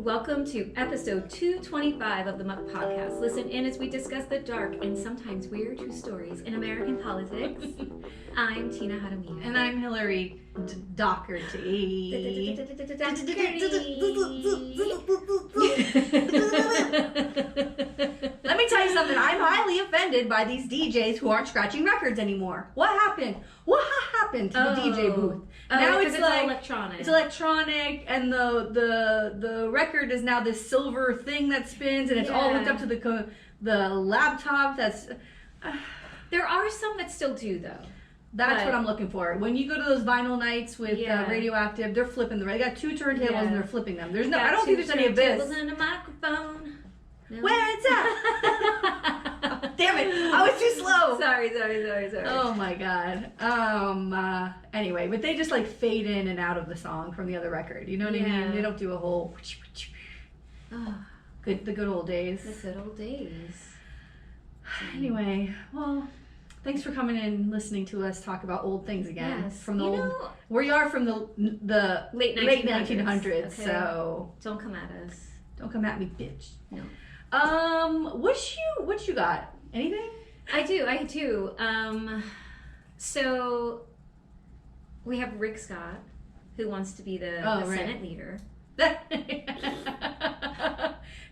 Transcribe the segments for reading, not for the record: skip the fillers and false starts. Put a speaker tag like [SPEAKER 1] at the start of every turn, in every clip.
[SPEAKER 1] Welcome to episode 225 of the Muck Podcast. Listen in as we discuss the dark and sometimes weird true stories in American politics. I'm Tina Hadamia.
[SPEAKER 2] And I'm Hillary Doherty. Let me tell you something. I'm highly offended by these DJs who aren't scratching records anymore. What happened? What happened to the DJ booth?
[SPEAKER 1] Now it's like electronic.
[SPEAKER 2] It's electronic, and the record is now this silver thing that spins, and it's all hooked up to the laptop.
[SPEAKER 1] There are some that still do though.
[SPEAKER 2] That's what I'm looking for. When you go to those vinyl nights with Radioactive, they're flipping them. They got two turntables and they're flipping them. There's no. I don't think there's any of this.
[SPEAKER 1] Turntables and a microphone. No.
[SPEAKER 2] Where it's at? Damn it! I was too slow.
[SPEAKER 1] Sorry.
[SPEAKER 2] Oh my god. Anyway, but they just like fade in and out of the song from the other record. You know what I mean? They don't do a whole. The good old days.
[SPEAKER 1] The good old days.
[SPEAKER 2] Anyway, well, thanks for coming in and listening to us talk about old things again.
[SPEAKER 1] Yes.
[SPEAKER 2] From the old. We are from the
[SPEAKER 1] late
[SPEAKER 2] 1900s.
[SPEAKER 1] Okay.
[SPEAKER 2] So
[SPEAKER 1] don't come at us.
[SPEAKER 2] Don't come at me, bitch.
[SPEAKER 1] No.
[SPEAKER 2] What you got? Anything?
[SPEAKER 1] I do. So we have Rick Scott, who wants to be the Senate leader.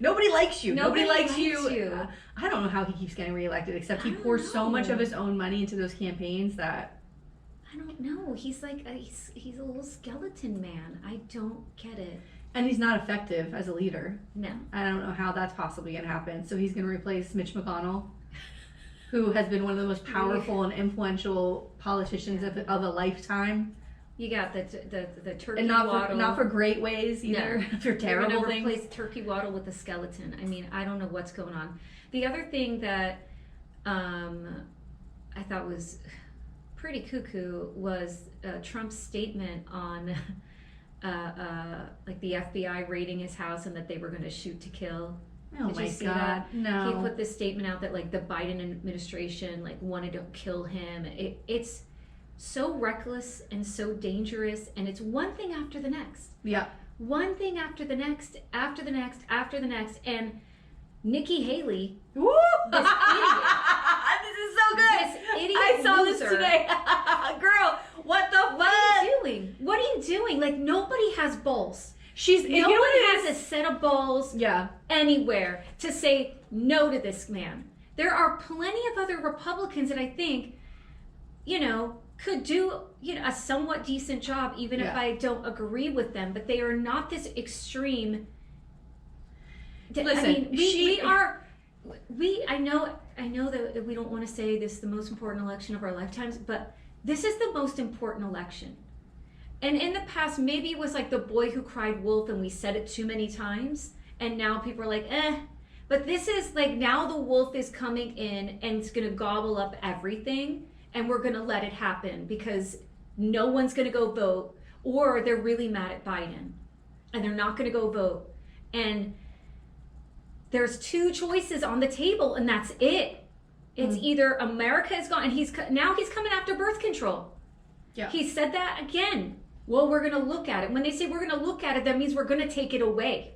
[SPEAKER 2] Nobody likes you. Nobody likes
[SPEAKER 1] you.
[SPEAKER 2] I don't know how he keeps getting reelected, except he pours so much of his own money into those campaigns that
[SPEAKER 1] I don't know. He's like he's a little skeleton man. I don't get it.
[SPEAKER 2] And he's not effective as a leader.
[SPEAKER 1] No.
[SPEAKER 2] I don't know how that's possibly going to happen. So he's going to replace Mitch McConnell, who has been one of the most powerful and influential politicians of a lifetime.
[SPEAKER 1] You got the turkey
[SPEAKER 2] and
[SPEAKER 1] waddle.
[SPEAKER 2] Not for great ways either. No. For terrible things.
[SPEAKER 1] Replace turkey waddle with a skeleton. I mean, I don't know what's going on. The other thing that I thought was pretty cuckoo was Trump's statement on like the FBI raiding his house and that they were going to shoot to kill.
[SPEAKER 2] Oh
[SPEAKER 1] Did
[SPEAKER 2] my
[SPEAKER 1] you see
[SPEAKER 2] God!
[SPEAKER 1] That?
[SPEAKER 2] No.
[SPEAKER 1] He put this statement out that like the Biden administration like wanted to kill him. It's so reckless and so dangerous, and it's one thing after the next.
[SPEAKER 2] Yeah.
[SPEAKER 1] One thing after the next, after the next, after the next, and Nikki Haley.
[SPEAKER 2] Woo!
[SPEAKER 1] This idiot.
[SPEAKER 2] This is so good.
[SPEAKER 1] This idiot
[SPEAKER 2] I saw
[SPEAKER 1] loser.
[SPEAKER 2] this today. Girl, what the fuck?
[SPEAKER 1] What are you doing? What are you doing? Like, nobody has balls. Nobody has a set of balls anywhere to say no to this man. There are plenty of other Republicans that I think, could do, a somewhat decent job, even if I don't agree with them, but they are not this extreme.
[SPEAKER 2] Listen,
[SPEAKER 1] I know that we don't want to say this is the most important election of our lifetimes, but this is the most important election. And in the past, maybe it was like the boy who cried wolf and we said it too many times, and now people are like, but this is like, now the wolf is coming in and it's going to gobble up everything, and we're going to let it happen because no one's going to go vote, or they're really mad at Biden and they're not going to go vote. And there's two choices on the table, and that's it. It's either America is gone, and he's coming after birth control. Yeah. He said that again. Well, we're going to look at it. When they say we're going to look at it, that means we're going to take it away.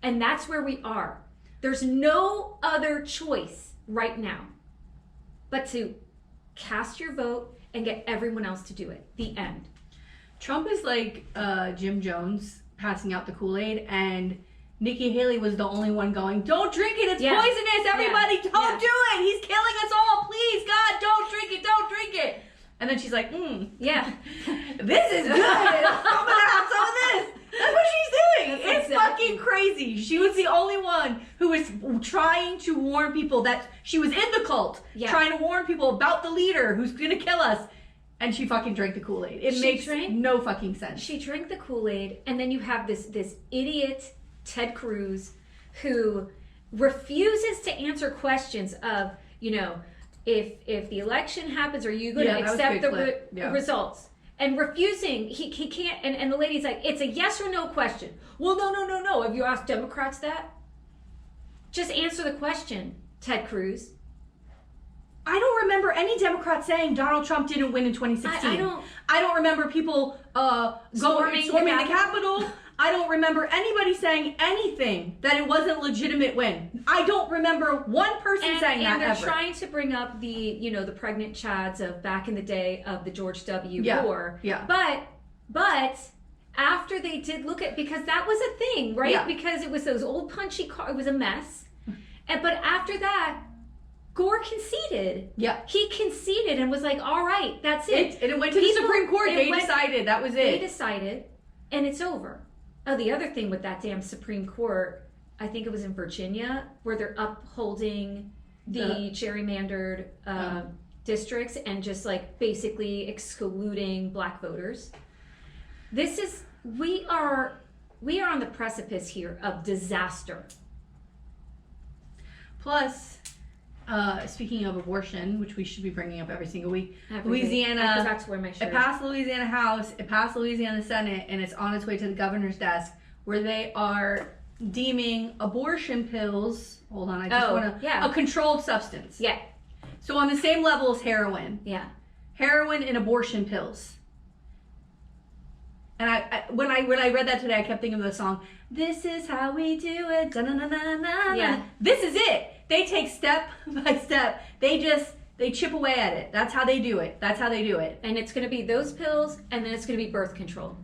[SPEAKER 1] And that's where we are. There's no other choice right now but to cast your vote and get everyone else to do it. The end.
[SPEAKER 2] Trump is like Jim Jones passing out the Kool-Aid, and Nikki Haley was the only one going, don't drink it, it's poisonous, everybody, don't do it, he's killing us all, please, God, don't drink it. And then she's like, this is good, I'm gonna have some of this. That's what she's doing. It's fucking crazy. She was the only one who was trying to warn people that she was in the cult, trying to warn people about the leader who's gonna kill us. And she fucking drank the Kool-Aid. It makes no fucking sense.
[SPEAKER 1] She drank the Kool-Aid, and then you have this idiot Ted Cruz who refuses to answer questions of, if the election happens, are you going to accept the results? And refusing, he can't, and the lady's like, it's a yes or no question. Well, no. Have you asked Democrats that? Just answer the question, Ted Cruz.
[SPEAKER 2] I don't remember any Democrats saying Donald Trump didn't win in 2016. I don't remember people storming the Capitol. I don't remember anybody saying anything that it wasn't a legitimate win. I don't remember one person saying that ever.
[SPEAKER 1] And they're trying to bring up the, you know, the pregnant chads of back in the day of the George W. War.
[SPEAKER 2] Yeah.
[SPEAKER 1] But after they did look at, because that was a thing, right?
[SPEAKER 2] Yeah.
[SPEAKER 1] Because it was those old punchy cars, it was a mess. But after that, Gore conceded.
[SPEAKER 2] Yeah.
[SPEAKER 1] He conceded and was like, all right, that's it.
[SPEAKER 2] And it went to the Supreme Court. They decided. That was it.
[SPEAKER 1] They decided, and it's over. Oh, the other thing with that damn Supreme Court, I think it was in Virginia, where they're upholding the gerrymandered districts and just like basically excluding black voters. We are on the precipice here of disaster.
[SPEAKER 2] Plus, speaking of abortion, which we should be bringing up every single week, Louisiana.
[SPEAKER 1] I forgot to wear my shirt.
[SPEAKER 2] It passed the Louisiana House, it passed the Louisiana Senate, and it's on its way to the governor's desk, where they are deeming abortion pills. Hold on, I just want to. A controlled substance.
[SPEAKER 1] Yeah.
[SPEAKER 2] So on the same level as heroin.
[SPEAKER 1] Yeah.
[SPEAKER 2] Heroin and abortion pills. And when I read that today, I kept thinking of the song. This is how we do it. Da-na-na-na-na-na.
[SPEAKER 1] Yeah.
[SPEAKER 2] This is it. They take step by step. They chip away at it. That's how they do it.
[SPEAKER 1] And it's going to be those pills, and then it's going to be birth control.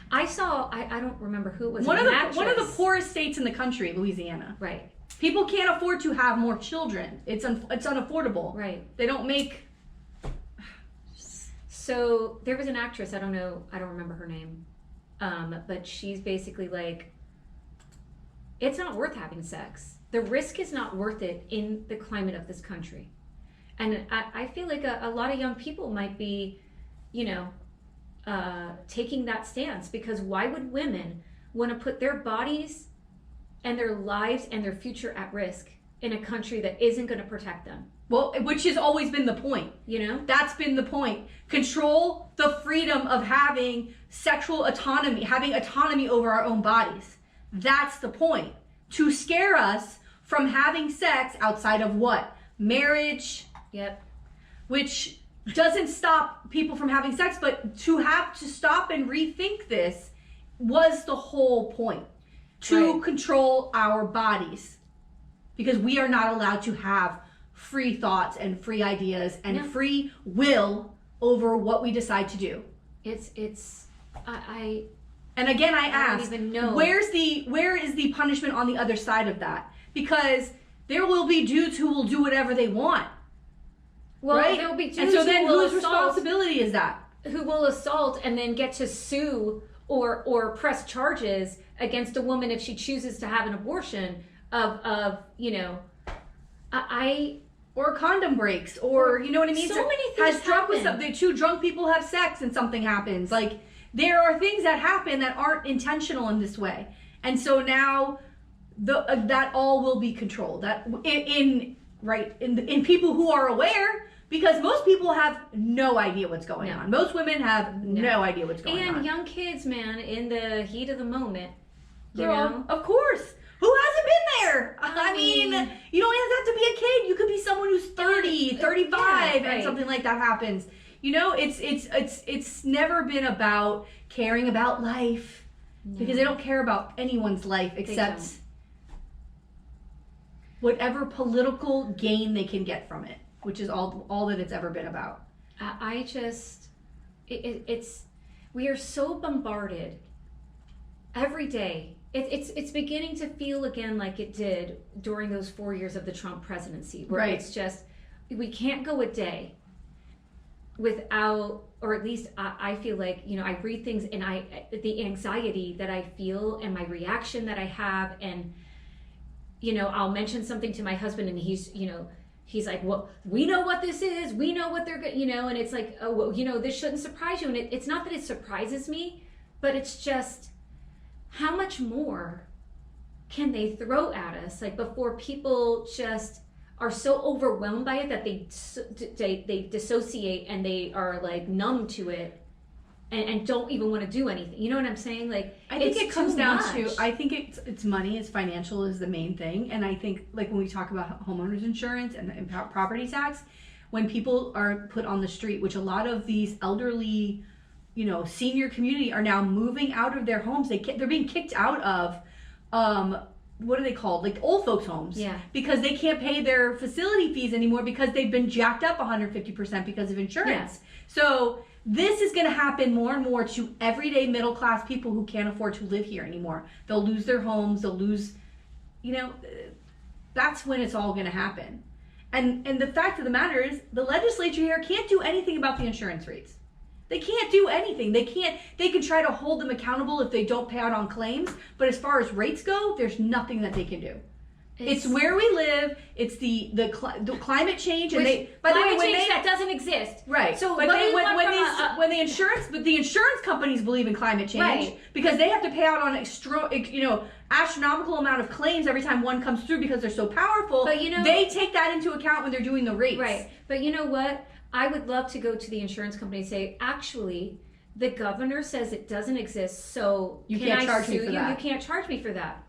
[SPEAKER 1] I don't remember who it was.
[SPEAKER 2] One of the poorest states in the country, Louisiana.
[SPEAKER 1] Right.
[SPEAKER 2] People can't afford to have more children. It's unaffordable.
[SPEAKER 1] Right.
[SPEAKER 2] They don't make.
[SPEAKER 1] So there was an actress. I don't remember her name. But she's basically like, it's not worth having sex. The risk is not worth it in the climate of this country. And I feel like a lot of young people might be, you know, taking that stance, because why would women want to put their bodies and their lives and their future at risk in a country that isn't going to protect them?
[SPEAKER 2] Well, which has always been the point.
[SPEAKER 1] You know?
[SPEAKER 2] That's been the point. Control the freedom of having sexual autonomy, having autonomy over our own bodies. That's the point. To scare us from having sex outside of what? Marriage.
[SPEAKER 1] Yep.
[SPEAKER 2] Which doesn't stop people from having sex, but to have to stop and rethink this was the whole point. To control our bodies. Because we are not allowed to have free thoughts and free ideas and free will over what we decide to do. And again, I ask,
[SPEAKER 1] don't even know.
[SPEAKER 2] where is the punishment on the other side of that? Because there will be dudes who will do whatever they want.
[SPEAKER 1] Well,
[SPEAKER 2] right?
[SPEAKER 1] there will be dudes
[SPEAKER 2] and so then whose
[SPEAKER 1] assault,
[SPEAKER 2] responsibility is that?
[SPEAKER 1] Who will assault and then get to sue or press charges against a woman if she chooses to have an abortion of you know,
[SPEAKER 2] or condom breaks, or you know what I mean?
[SPEAKER 1] So many things happen.
[SPEAKER 2] The two drunk people have sex and something happens. Like, there are things that happen that aren't intentional in this way, and so now that all will be controlled. That in people who are aware, because most people have no idea what's going on. Most women have no idea what's going on.
[SPEAKER 1] And young kids, man, in the heat of the moment, you
[SPEAKER 2] Girl,
[SPEAKER 1] know,
[SPEAKER 2] of course. Who hasn't been there? I mean, you don't even have to be a kid. You could be someone who's 30, 35, and something like that happens. You know, it's never been about caring about life, because they don't care about anyone's life except whatever political gain they can get from it, which is all that it's ever been about.
[SPEAKER 1] We are so bombarded every day. It's beginning to feel again like it did during those 4 years of the Trump presidency, where it's just, we can't go a day without, or at least I feel like, you know, I read things and the anxiety that I feel and my reaction that I have, and, you know, I'll mention something to my husband and he's like, well, we know what this is, we know what they're, you know, and it's like, oh, well, you know, this shouldn't surprise you. And it's not that it surprises me, but it's just, how much more can they throw at us, like, before people just are so overwhelmed by it that they dissociate and they are like numb to it and don't even want to do anything. You know what I'm saying? Like,
[SPEAKER 2] I think it comes down to, I think it's money, it's financial is the main thing. And I think, like, when we talk about homeowners insurance and property tax, when people are put on the street, which a lot of these elderly senior community are now moving out of their homes. They're being kicked out of, what are they called? Like old folks homes.
[SPEAKER 1] Yeah.
[SPEAKER 2] Because they can't pay their facility fees anymore because they've been jacked up 150% because of insurance.
[SPEAKER 1] Yes.
[SPEAKER 2] So this is going to happen more and more to everyday middle class people who can't afford to live here anymore. They'll lose their homes. They'll lose, that's when it's all going to happen. And the fact of the matter is the legislature here can't do anything about the insurance rates. They can't do anything. They can try to hold them accountable if they don't pay out on claims. But as far as rates go, there's nothing that they can do. It's where we live. It's the climate change, and
[SPEAKER 1] that doesn't exist.
[SPEAKER 2] Right.
[SPEAKER 1] So
[SPEAKER 2] when the insurance companies believe in climate change,
[SPEAKER 1] right,
[SPEAKER 2] because they have to pay out on astronomical amount of claims every time one comes through because they're so powerful. But they take that into account when they're doing the rates.
[SPEAKER 1] Right. But you know what? I would love to go to the insurance company and say, actually, the governor says it doesn't exist, so
[SPEAKER 2] you can't charge me for that.
[SPEAKER 1] You can't charge me for that.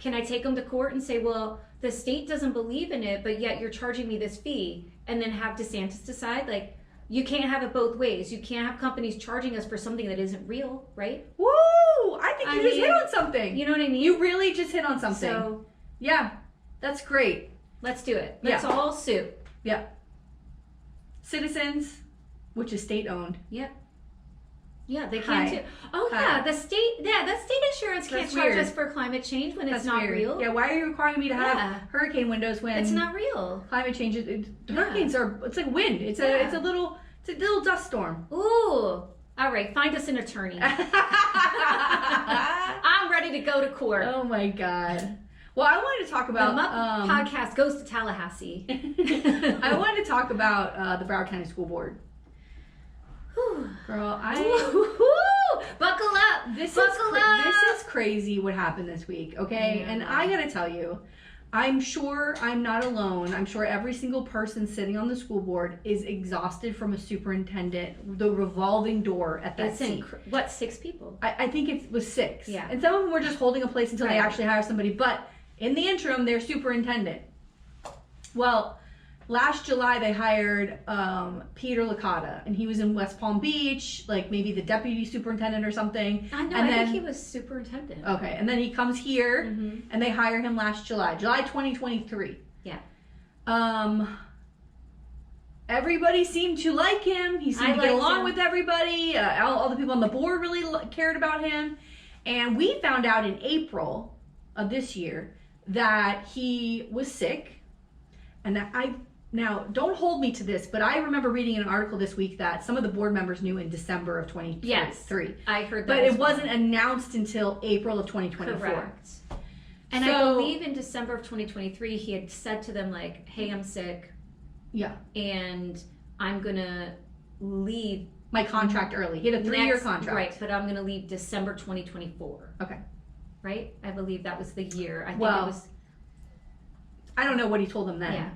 [SPEAKER 1] Can I take them to court and say, well, the state doesn't believe in it, but yet you're charging me this fee, and then have DeSantis decide, like, you can't have it both ways. You can't have companies charging us for something that isn't real, right?
[SPEAKER 2] Woo! I think you just hit on something.
[SPEAKER 1] You know what I mean?
[SPEAKER 2] You really just hit on something.
[SPEAKER 1] So,
[SPEAKER 2] yeah, that's great.
[SPEAKER 1] Let's do it. Let's all sue.
[SPEAKER 2] Yeah. Citizens, which is state-owned.
[SPEAKER 1] Yep. Yeah, they can't do. Oh yeah, the state insurance can't charge us for climate change when it's not real.
[SPEAKER 2] Yeah, why are you requiring me to have hurricane windows when
[SPEAKER 1] it's not real?
[SPEAKER 2] Climate change hurricanes are, it's like wind. It's a little dust storm.
[SPEAKER 1] Ooh. All right, find us an attorney. I'm ready to go to court.
[SPEAKER 2] Oh my God. Well, I wanted to talk about
[SPEAKER 1] the Muck podcast goes to Tallahassee.
[SPEAKER 2] I wanted to talk about the Broward County School Board. Girl,
[SPEAKER 1] buckle up. This
[SPEAKER 2] is crazy what happened this week, okay? Yeah. And I gotta tell you, I'm sure I'm not alone. I'm sure every single person sitting on the school board is exhausted from a superintendent, the revolving door at that seat.
[SPEAKER 1] 6 people?
[SPEAKER 2] I think it was 6.
[SPEAKER 1] Yeah.
[SPEAKER 2] And some of them were just holding a place until they actually hire somebody. But in the interim, they're superintendent. Well, last July, they hired Peter Licota, and he was in West Palm Beach, like maybe the deputy superintendent or something.
[SPEAKER 1] I know, I think he was superintendent.
[SPEAKER 2] Okay, and then he comes here, and they hire him last July 2023.
[SPEAKER 1] Yeah.
[SPEAKER 2] Everybody seemed to like him. He seemed to get along with everybody. All the people on the board really cared about him. And we found out in April of this year that he was sick. And now, don't hold me to this, but I remember reading an article this week that some of the board members knew in December of 2023.
[SPEAKER 1] Yes, I heard that.
[SPEAKER 2] But it wasn't announced until April of 2024.
[SPEAKER 1] Correct. And I believe in December of 2023, he had said to them, like, hey, I'm sick.
[SPEAKER 2] Yeah.
[SPEAKER 1] And I'm going to leave.
[SPEAKER 2] My contract early. He had a 3-year contract.
[SPEAKER 1] Right, but I'm going to leave December 2024.
[SPEAKER 2] Okay.
[SPEAKER 1] Right? I believe that was the year. I think it was.
[SPEAKER 2] I don't know what he told them then.
[SPEAKER 1] Yeah.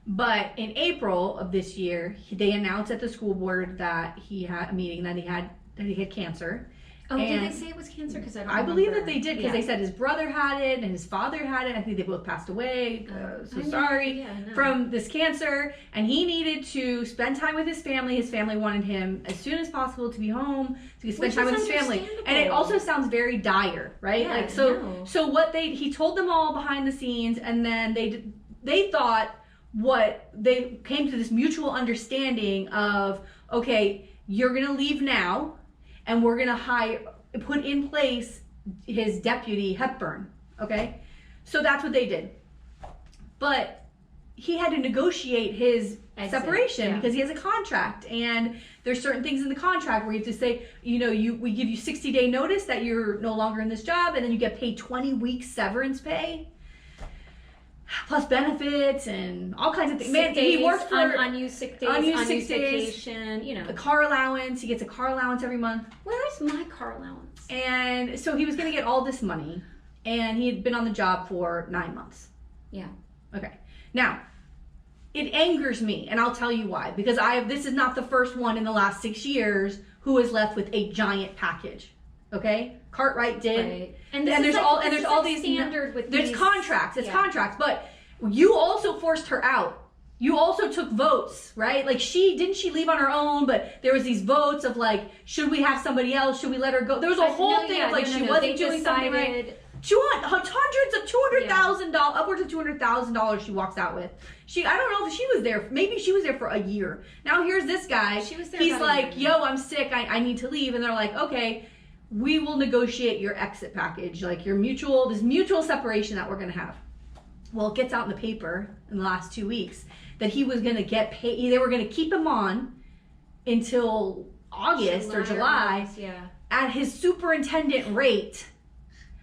[SPEAKER 2] But in April of this year, they announced at the school board that he had a meeting, that he had cancer.
[SPEAKER 1] Oh, did they say it was cancer? Because I
[SPEAKER 2] believe that they did, because they said his brother had it and his father had it. I think they both passed away. Sorry from this cancer. And he needed to spend time with his family. His family wanted him as soon as possible to be home, to spend time with his family. And it also sounds very dire, right?
[SPEAKER 1] Yeah,
[SPEAKER 2] like so what he told them all behind the scenes, and then they thought they came to this mutual understanding of, okay, you're gonna leave now, and we're gonna put in place his deputy Hepburn. Okay, so that's what they did. But he had to negotiate his separation because he has a contract, and there's certain things in the contract where you have to say, we give you 60-day notice that you're no longer in this job, and then you get paid 20 weeks severance pay, plus benefits and all kinds of things. Man, he worked for
[SPEAKER 1] unused sick days, unused vacation,
[SPEAKER 2] a car allowance. He gets a car allowance every month.
[SPEAKER 1] Where's my car allowance?
[SPEAKER 2] And so he was going to get all this money, and he had been on the job for 9 months.
[SPEAKER 1] Yeah.
[SPEAKER 2] Okay. Now, it angers me, and I'll tell you why. Because this is not the first one in the last 6 years who is left with a giant package. Okay, Cartwright did,
[SPEAKER 1] right.
[SPEAKER 2] and there's all these
[SPEAKER 1] standard with
[SPEAKER 2] there's
[SPEAKER 1] these,
[SPEAKER 2] contracts. It's contracts, but you also forced her out. you also took votes, right? Like didn't she leave on her own, but there was these votes of like, should we have somebody else? Should we let her go? There was a whole thing of like, she wasn't doing something right. Hundreds of $200,000, upwards of $200,000 she walks out with. I don't know if she was there. Maybe she was there for a year. Now here's this guy.
[SPEAKER 1] She was there.
[SPEAKER 2] He's like, yo, I'm sick. I need to leave. And they're like, okay, we will negotiate your exit package, like this mutual separation that we're going to have. Well, it gets out in the paper in the last 2 weeks that he was going to get paid. They were going to keep him on until August or July at his superintendent rate,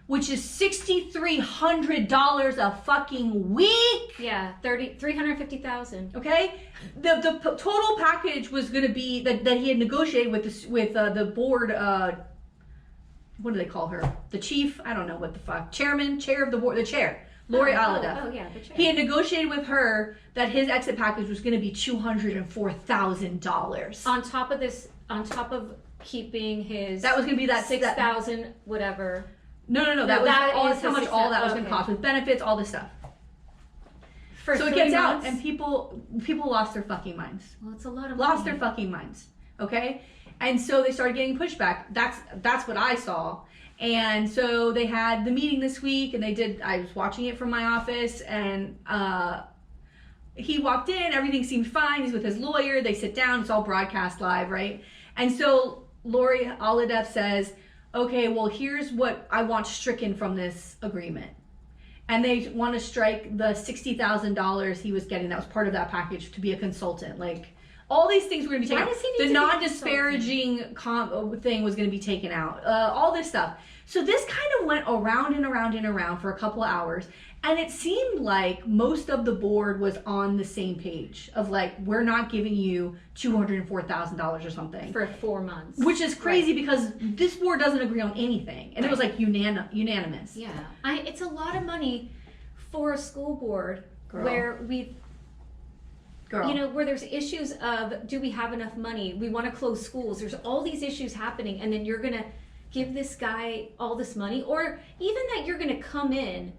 [SPEAKER 2] which is $6,300 a fucking week.
[SPEAKER 1] Yeah, $350,000.
[SPEAKER 2] Okay, the total package was going to be that he had negotiated with the board. What do they call her? The chief? I don't know what the fuck. Chair of the board. The chair. Lori Alida.
[SPEAKER 1] Oh yeah, the chair.
[SPEAKER 2] He had negotiated with her that his exit package was going to be $204,000
[SPEAKER 1] on top of this. On top of keeping his.
[SPEAKER 2] That was going to be that
[SPEAKER 1] 6,000 whatever.
[SPEAKER 2] No. That was how much all that was going to cost with benefits, all this stuff. So it gets out, and people lost their fucking minds.
[SPEAKER 1] Well, it's a lot of
[SPEAKER 2] lost their fucking minds. Okay, and so they started getting pushback. That's what I saw. And so they had the meeting this week, and I was watching it from my office, and he walked in, everything seemed fine. He's with his lawyer. They sit down. It's all broadcast live, right? And so Lori Alida says, okay, well, here's what I want stricken from this agreement. And they want to strike the $60,000 he was getting. That was part of that package to be a consultant. Like, all these things were going to be taken out. The non-disparaging thing was going to be taken out. All this stuff. So this kind of went around and around and around for a couple of hours. And it seemed like most of the board was on the same page of like, we're not giving you $204,000 or something.
[SPEAKER 1] For 4 months.
[SPEAKER 2] Which is crazy because this board doesn't agree on anything. And it was like unanimous.
[SPEAKER 1] Yeah. It's a lot of money for a school board where we've where there's issues of, do we have enough money? We want to close schools. There's all these issues happening, and then you're going to give this guy all this money, or even that you're going to come in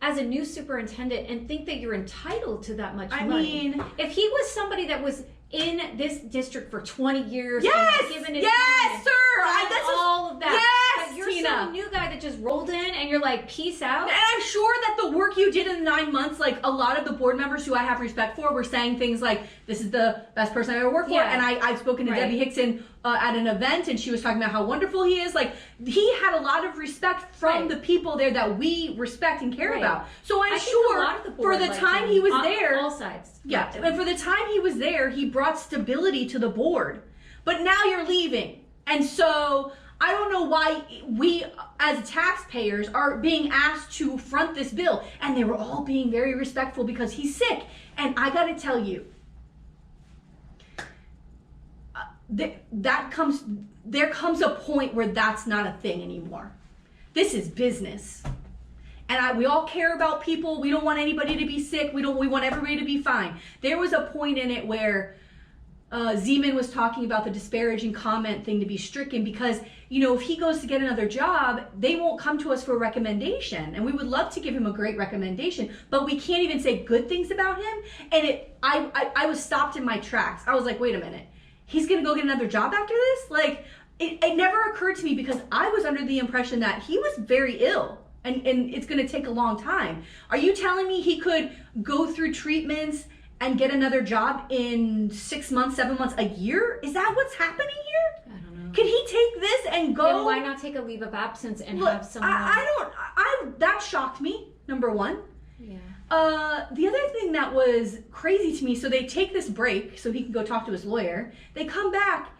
[SPEAKER 1] as a new superintendent and think that you're entitled to that much money. I mean, if he was somebody that was in this district for 20 years, sir.
[SPEAKER 2] That's
[SPEAKER 1] all of that.
[SPEAKER 2] Yes,
[SPEAKER 1] but you're
[SPEAKER 2] Tina.
[SPEAKER 1] some new guy that just rolled in, and you're like, peace out.
[SPEAKER 2] And I'm sure that the work you did in the 9 months, like a lot of the board members who I have respect for, were saying things like, "This is the best person I've ever worked for." And I've spoken to Debbie Hickson at an event, and she was talking about how wonderful he is. Like, he had a lot of respect from the people there that we respect and care about. So I'm sure for the time he was there,
[SPEAKER 1] all sides.
[SPEAKER 2] Yeah, and for the time he was there, he brought stability to the board. But now you're leaving. And so I don't know why we as taxpayers are being asked to front this bill. And they were all being very respectful because he's sick. And I got to tell you, there comes a point where that's not a thing anymore. This is business. And we all care about people. We don't want anybody to be sick. We want everybody to be fine. There was a point in it where Zeman was talking about the disparaging comment thing to be stricken because, if he goes to get another job, they won't come to us for a recommendation. And we would love to give him a great recommendation, but we can't even say good things about him. And I was stopped in my tracks. I was like, wait a minute. He's going to go get another job after this? Like, it never occurred to me because I was under the impression that he was very ill. And it's going to take a long time. Are you telling me he could go through treatments and get another job in 6 months, 7 months, a year? Is that what's happening here?
[SPEAKER 1] I don't know.
[SPEAKER 2] Could he take this and go?
[SPEAKER 1] Then why not take a leave of absence and have someone?
[SPEAKER 2] That shocked me, number one.
[SPEAKER 1] Yeah.
[SPEAKER 2] The other thing that was crazy to me, so they take this break so he can go talk to his lawyer. They come back.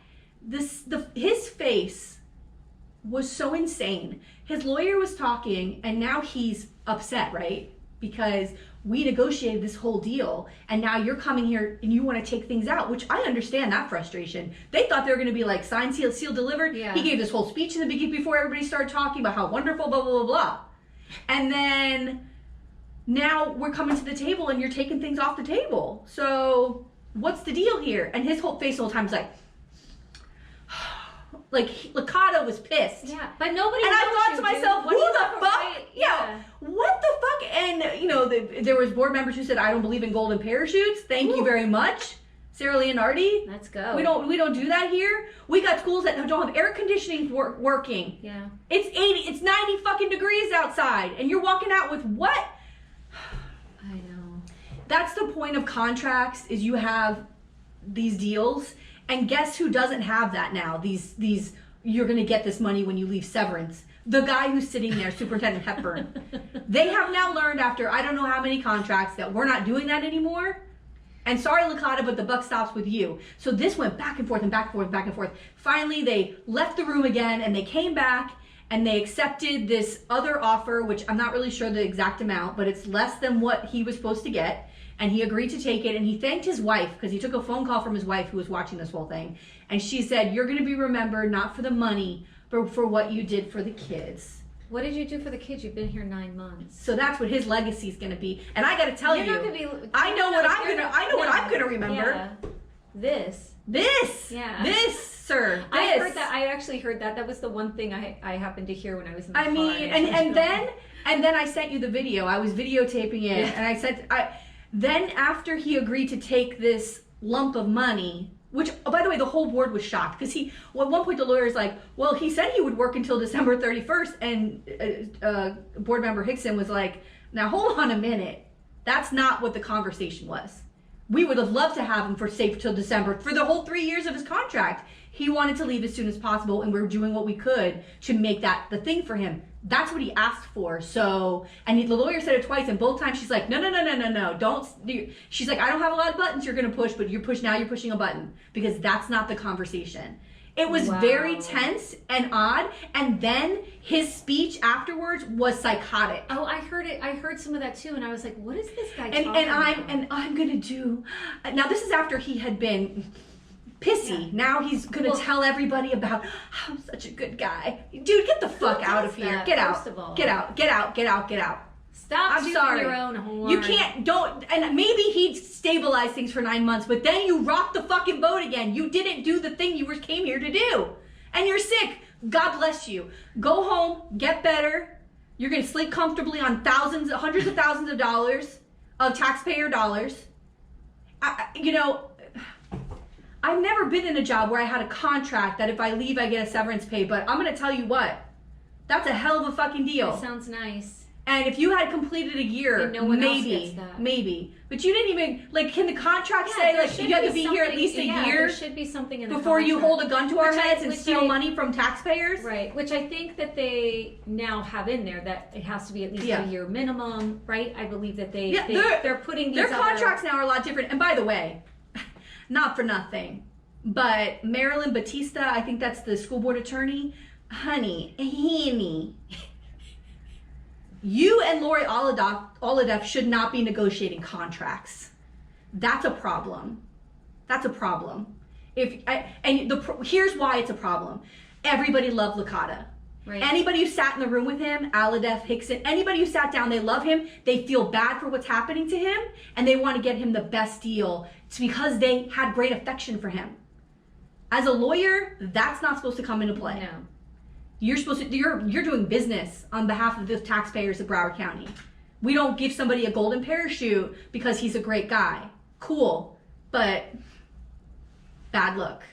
[SPEAKER 2] His face was so insane. His lawyer was talking, and now he's upset, right? Because we negotiated this whole deal, and now you're coming here and you want to take things out, which I understand that frustration. They thought they were going to be like signed, sealed, delivered. Yeah. He gave this whole speech in the beginning before everybody started talking about how wonderful, blah, blah, blah, blah. And then now we're coming to the table and you're taking things off the table. So what's the deal here? And his whole face the whole time is like Like, Licota was pissed.
[SPEAKER 1] Yeah, but nobody.
[SPEAKER 2] And
[SPEAKER 1] knows
[SPEAKER 2] I thought to myself, who the fuck?
[SPEAKER 1] Right?
[SPEAKER 2] Yeah, what the fuck? And you know, there was board members who said, "I don't believe in golden parachutes." Thank you very much, Sarah Leonardi.
[SPEAKER 1] Let's go.
[SPEAKER 2] We don't do that here. We got schools that don't have air conditioning working.
[SPEAKER 1] Yeah.
[SPEAKER 2] It's 90 fucking degrees outside, and you're walking out with what?
[SPEAKER 1] I know.
[SPEAKER 2] That's the point of contracts, is you have these deals, and guess who doesn't have that now? These you're gonna get this money when you leave severance. The guy who's sitting there, Superintendent Hepburn. They have now learned after I don't know how many contracts that we're not doing that anymore. And sorry, Licota, but the buck stops with you. So this went back and forth and back and forth, back and forth. Finally, they left the room again, and they came back, and they accepted this other offer, which I'm not really sure the exact amount, but it's less than what he was supposed to get. And he agreed to take it, and he thanked his wife, because he took a phone call from his wife who was watching this whole thing. And she said, "You're going to be remembered not for the money, but for what you did for the kids."
[SPEAKER 1] What did you do for the kids? You've been here 9 months.
[SPEAKER 2] So that's what his legacy is going to be. And I got to tell
[SPEAKER 1] You're
[SPEAKER 2] you,
[SPEAKER 1] not gonna be,
[SPEAKER 2] I know what I'm going to remember.
[SPEAKER 1] Yeah. This,
[SPEAKER 2] sir.
[SPEAKER 1] I actually heard that. That was the one thing I happened to hear when I was in the car.
[SPEAKER 2] And then I sent you the video. I was videotaping it, and I said, then after he agreed to take this lump of money, which, oh, by the way, the whole board was shocked, because at one point the lawyer's like, well, he said he would work until December 31st, and board member Hickson was like, now hold on a minute. That's not what the conversation was. We would have loved to have him for safe till December for the whole 3 years of his contract. He wanted to leave as soon as possible, and we were doing what we could to make that the thing for him. That's what he asked for. So, and the lawyer said it twice, and both times she's like, no, don't. She's like, I don't have a lot of buttons you're going to push, but you're pushing a button, because that's not the conversation. It was very tense and odd, and then his speech afterwards was psychotic.
[SPEAKER 1] Oh, I heard it. I heard some of that too, and I was like, what is this guy talking about?
[SPEAKER 2] And I'm going to do. Now this is after he had been pissy. Yeah. Now he's gonna tell everybody about I'm such a good guy. Dude, get the fuck out of here. Get out. Get out.
[SPEAKER 1] Stop doing your own horn.
[SPEAKER 2] You don't, and maybe he'd stabilize things for 9 months, but then you rocked the fucking boat again. You didn't do the thing you came here to do. And you're sick. God bless you. Go home, get better. You're gonna sleep comfortably on hundreds of thousands of dollars of taxpayer dollars. I've never been in a job where I had a contract that if I leave, I get a severance pay. But I'm going to tell you what, that's a hell of a fucking deal.
[SPEAKER 1] That sounds nice.
[SPEAKER 2] And if you had completed a year,
[SPEAKER 1] no one else gets that.
[SPEAKER 2] Maybe. But you didn't even, can the contract say, you have to be here at least a year?
[SPEAKER 1] There should be something in the
[SPEAKER 2] before
[SPEAKER 1] contract.
[SPEAKER 2] You hold a gun to our heads and steal money from taxpayers?
[SPEAKER 1] Right, which I think that they now have in there, that it has to be at least a year minimum, right? I believe that they're putting these
[SPEAKER 2] Their contracts now are a lot different. And by the way, not for nothing, but Marilyn Batista, I think that's the school board attorney, honey, you and Lori Olidoff should not be negotiating contracts. That's a problem. Here's why it's a problem. Everybody loved Licota. Right. Anybody who sat in the room with him, Olidoff, Hickson, anybody who sat down, they love him. They feel bad for what's happening to him, and they want to get him the best deal. It's because they had great affection for him. As a lawyer, that's not supposed to come into play.
[SPEAKER 1] No.
[SPEAKER 2] You're doing business on behalf of the taxpayers of Broward County. We don't give somebody a golden parachute because he's a great guy. Cool, but bad luck.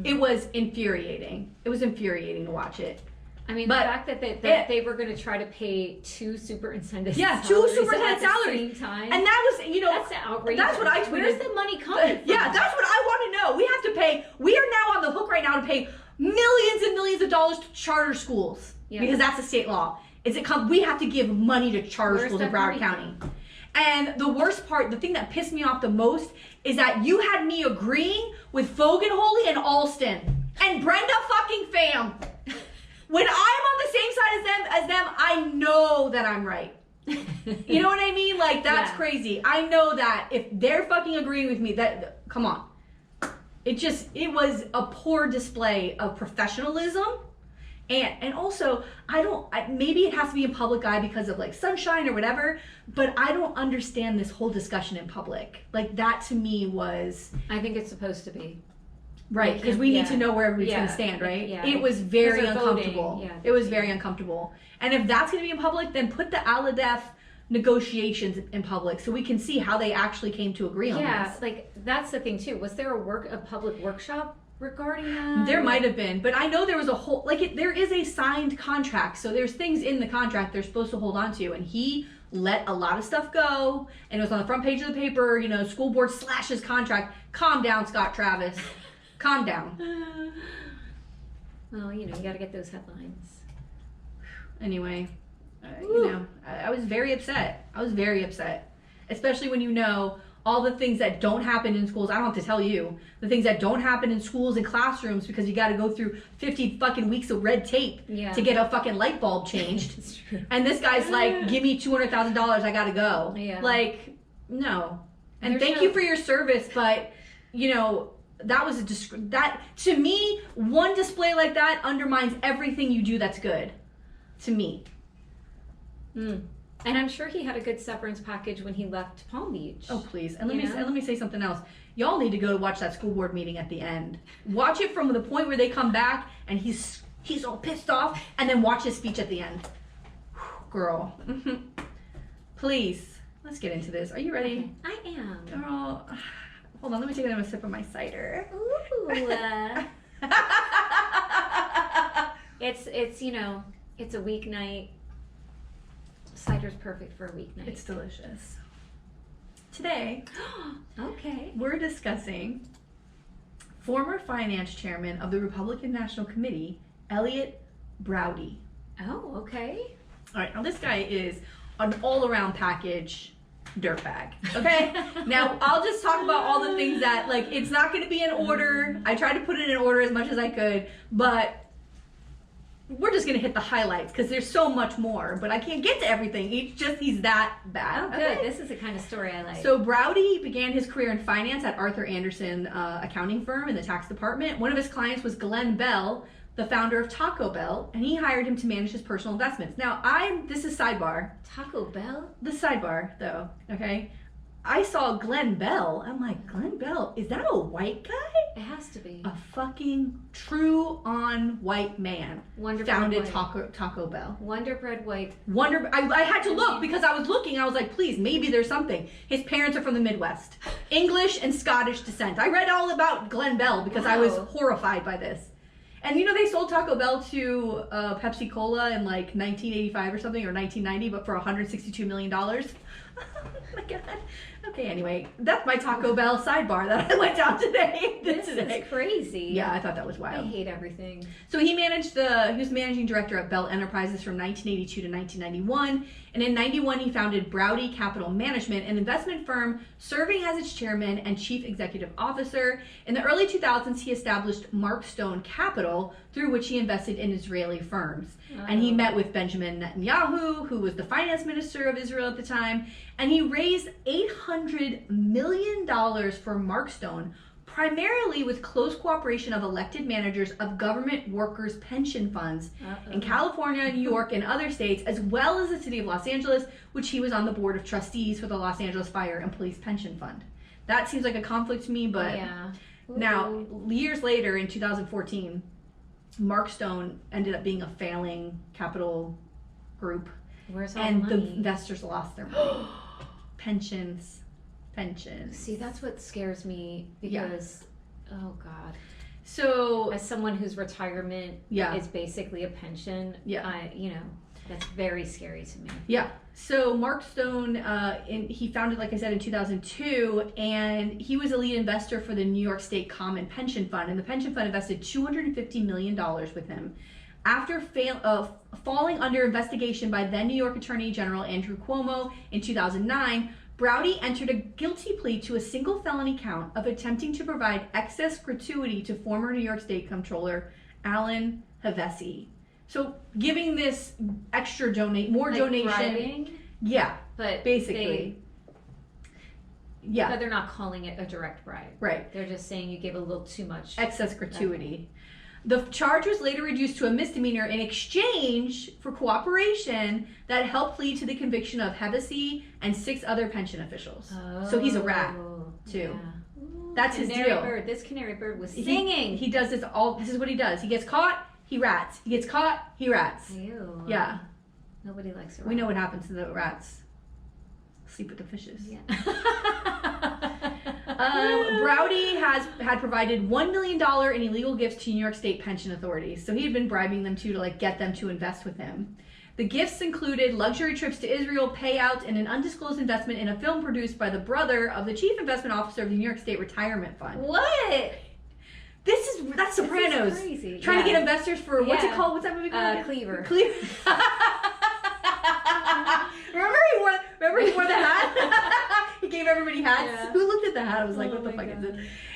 [SPEAKER 2] It was infuriating. It was infuriating to watch it.
[SPEAKER 1] I mean, the fact that they were going to try to pay two superintendent salaries.
[SPEAKER 2] Two superintendent salaries.
[SPEAKER 1] At the same time.
[SPEAKER 2] And that was,
[SPEAKER 1] that's outrageous.
[SPEAKER 2] That's what I tweeted.
[SPEAKER 1] Where's the money coming from?
[SPEAKER 2] Yeah, that's what I want to know. We are now on the hook right now to pay millions and millions of dollars to charter schools. Yeah. Because that's a state law. We have to give money to charter schools in Broward County. And the worst part, the thing that pissed me off the most, is that you had me agreeing with Fogenholy and Alston and Brenda fucking Pham. When I'm on the same side as them, I know that I'm right. You know what I mean? That's crazy. I know that if they're fucking agreeing with me, come on. It was a poor display of professionalism. And also, maybe it has to be in public eye because of sunshine or whatever, but I don't understand this whole discussion in public. That to me was...
[SPEAKER 1] I think it's supposed to be.
[SPEAKER 2] Right, because we need to know where everybody's going to stand, right?
[SPEAKER 1] Yeah.
[SPEAKER 2] It was very uncomfortable.
[SPEAKER 1] Voting. Yeah.
[SPEAKER 2] It was very uncomfortable. And if that's going to be in public, then put the Aladef negotiations in public so we can see how they actually came to agree on this.
[SPEAKER 1] Yeah, like that's the thing too. Was there a public workshop regarding that?
[SPEAKER 2] There might have been, but I know there was a whole, there is a signed contract, so there's things in the contract they're supposed to hold on to, and he let a lot of stuff go, and it was on the front page of the paper, school board slashes contract. Calm down, Scott Travis. Calm down.
[SPEAKER 1] Well, you gotta get those headlines.
[SPEAKER 2] Anyway, I was very upset. Especially when all the things that don't happen in schools. I don't have to tell you the things that don't happen in schools and classrooms because you got to go through 50 fucking weeks of red tape to get a fucking light bulb changed.
[SPEAKER 1] It's true.
[SPEAKER 2] And this guy's like, give me $200,000. I got to go.
[SPEAKER 1] Yeah.
[SPEAKER 2] Like, no. And
[SPEAKER 1] There's
[SPEAKER 2] thank you for your service, but that was that to me, one display like that undermines everything you do that's good. To me.
[SPEAKER 1] And I'm sure he had a good severance package when he left Palm Beach.
[SPEAKER 2] Oh, please. And let me say something else. Y'all need to go watch that school board meeting at the end. Watch it from the point where they come back and he's all pissed off, and then watch his speech at the end. Whew, girl. Please. Let's get into this. Are you ready?
[SPEAKER 1] I am.
[SPEAKER 2] Girl. Hold on. Let me take another sip of my cider.
[SPEAKER 1] Ooh. It's a weeknight. Cider's perfect for a weeknight.
[SPEAKER 2] It's delicious. Today,
[SPEAKER 1] okay,
[SPEAKER 2] we're discussing former finance chairman of the Republican National Committee, Elliott Broidy.
[SPEAKER 1] Oh, okay.
[SPEAKER 2] All right, now this guy is an all-around package dirtbag. Okay, now I'll just talk about all the things that it's not going to be in order. I tried to put it in order as much as I could, but we're just going to hit the highlights because there's so much more, but I can't get to everything. He's that bad.
[SPEAKER 1] Oh, good. Okay. This is the kind of story I like.
[SPEAKER 2] So Broidy began his career in finance at Arthur Andersen accounting firm in the tax department. One of his clients was Glenn Bell, the founder of Taco Bell, and he hired him to manage his personal investments. Now, this is sidebar.
[SPEAKER 1] Taco Bell?
[SPEAKER 2] The sidebar, though, okay? I saw Glenn Bell. I'm like, Glenn Bell, is that a white guy?
[SPEAKER 1] It has to be.
[SPEAKER 2] A fucking true on white man. Founded Taco Bell.
[SPEAKER 1] Wonder Bread White.
[SPEAKER 2] I had to look because I was looking. I was like, please, maybe there's something. His parents are from the Midwest. English and Scottish descent. I read all about Glenn Bell because I was horrified by this. And they sold Taco Bell to Pepsi Cola in 1985 or something, or 1990, but for $162 million. Oh my God. Okay, anyway, that's my Taco Bell sidebar that I went down today.
[SPEAKER 1] This is crazy.
[SPEAKER 2] Yeah, I thought that was wild.
[SPEAKER 1] I hate everything.
[SPEAKER 2] So he was managing director at Bell Enterprises from 1982 to 1991. And in 91, he founded Broidy Capital Management, an investment firm serving as its chairman and chief executive officer. In the early 2000s, he established Markstone Capital, through which he invested in Israeli firms. Oh. And he met with Benjamin Netanyahu, who was the finance minister of Israel at the time. And he raised $800 million for Markstone, primarily with close cooperation of elected managers of government workers' pension funds in California, New York, and other states, as well as the city of Los Angeles, which he was on the board of trustees for the Los Angeles Fire and Police Pension Fund. That seems like a conflict to me, but now, years later, in 2014, Markstone ended up being a failing capital group.
[SPEAKER 1] Where's all
[SPEAKER 2] and
[SPEAKER 1] the money?
[SPEAKER 2] The investors lost their money. Pensions.
[SPEAKER 1] See, that's what scares me because, oh God.
[SPEAKER 2] So,
[SPEAKER 1] as someone whose retirement is basically a pension, that's very scary to me.
[SPEAKER 2] Yeah. So Markstone, he founded, like I said, in 2002, and he was a lead investor for the New York State Common Pension Fund, and the pension fund invested $250 million with him. After falling under investigation by then New York Attorney General Andrew Cuomo in 2009, Broidy entered a guilty plea to a single felony count of attempting to provide excess gratuity to former New York State Comptroller Alan Havesi. So giving this extra donation.
[SPEAKER 1] Bribing?
[SPEAKER 2] Yeah,
[SPEAKER 1] but
[SPEAKER 2] basically.
[SPEAKER 1] But they're not calling it a direct bribe.
[SPEAKER 2] Right.
[SPEAKER 1] They're just saying you give a little too much.
[SPEAKER 2] Excess gratuity. The charge was later reduced to a misdemeanor in exchange for cooperation that helped lead to the conviction of Havesi and 6 other pension officials. So he's a rat, too.
[SPEAKER 1] Yeah.
[SPEAKER 2] That's his
[SPEAKER 1] canary
[SPEAKER 2] deal.
[SPEAKER 1] bird. This canary bird was singing.
[SPEAKER 2] He does this all. This is what he does. He gets caught, he rats. He gets caught, he rats.
[SPEAKER 1] Ew.
[SPEAKER 2] Yeah.
[SPEAKER 1] Nobody likes a rat.
[SPEAKER 2] We know what happens to the rats. Sleep with the fishes.
[SPEAKER 1] Yeah.
[SPEAKER 2] Broidy had provided $1 million in illegal gifts to New York State pension authorities. So he had been bribing them to like get them to invest with him. The gifts included luxury trips to Israel, payouts, and an undisclosed investment in a film produced by the brother of the chief investment officer of the New York State Retirement Fund.
[SPEAKER 1] What?
[SPEAKER 2] That's Sopranos.
[SPEAKER 1] This is crazy.
[SPEAKER 2] Trying to get investors for what's it called? What's that movie called?
[SPEAKER 1] Cleaver.
[SPEAKER 2] Remember he wore the hat? He gave everybody hats.
[SPEAKER 1] Yeah.
[SPEAKER 2] Who looked at the hat? I was like,
[SPEAKER 1] Oh
[SPEAKER 2] what the fuck
[SPEAKER 1] God.
[SPEAKER 2] is it?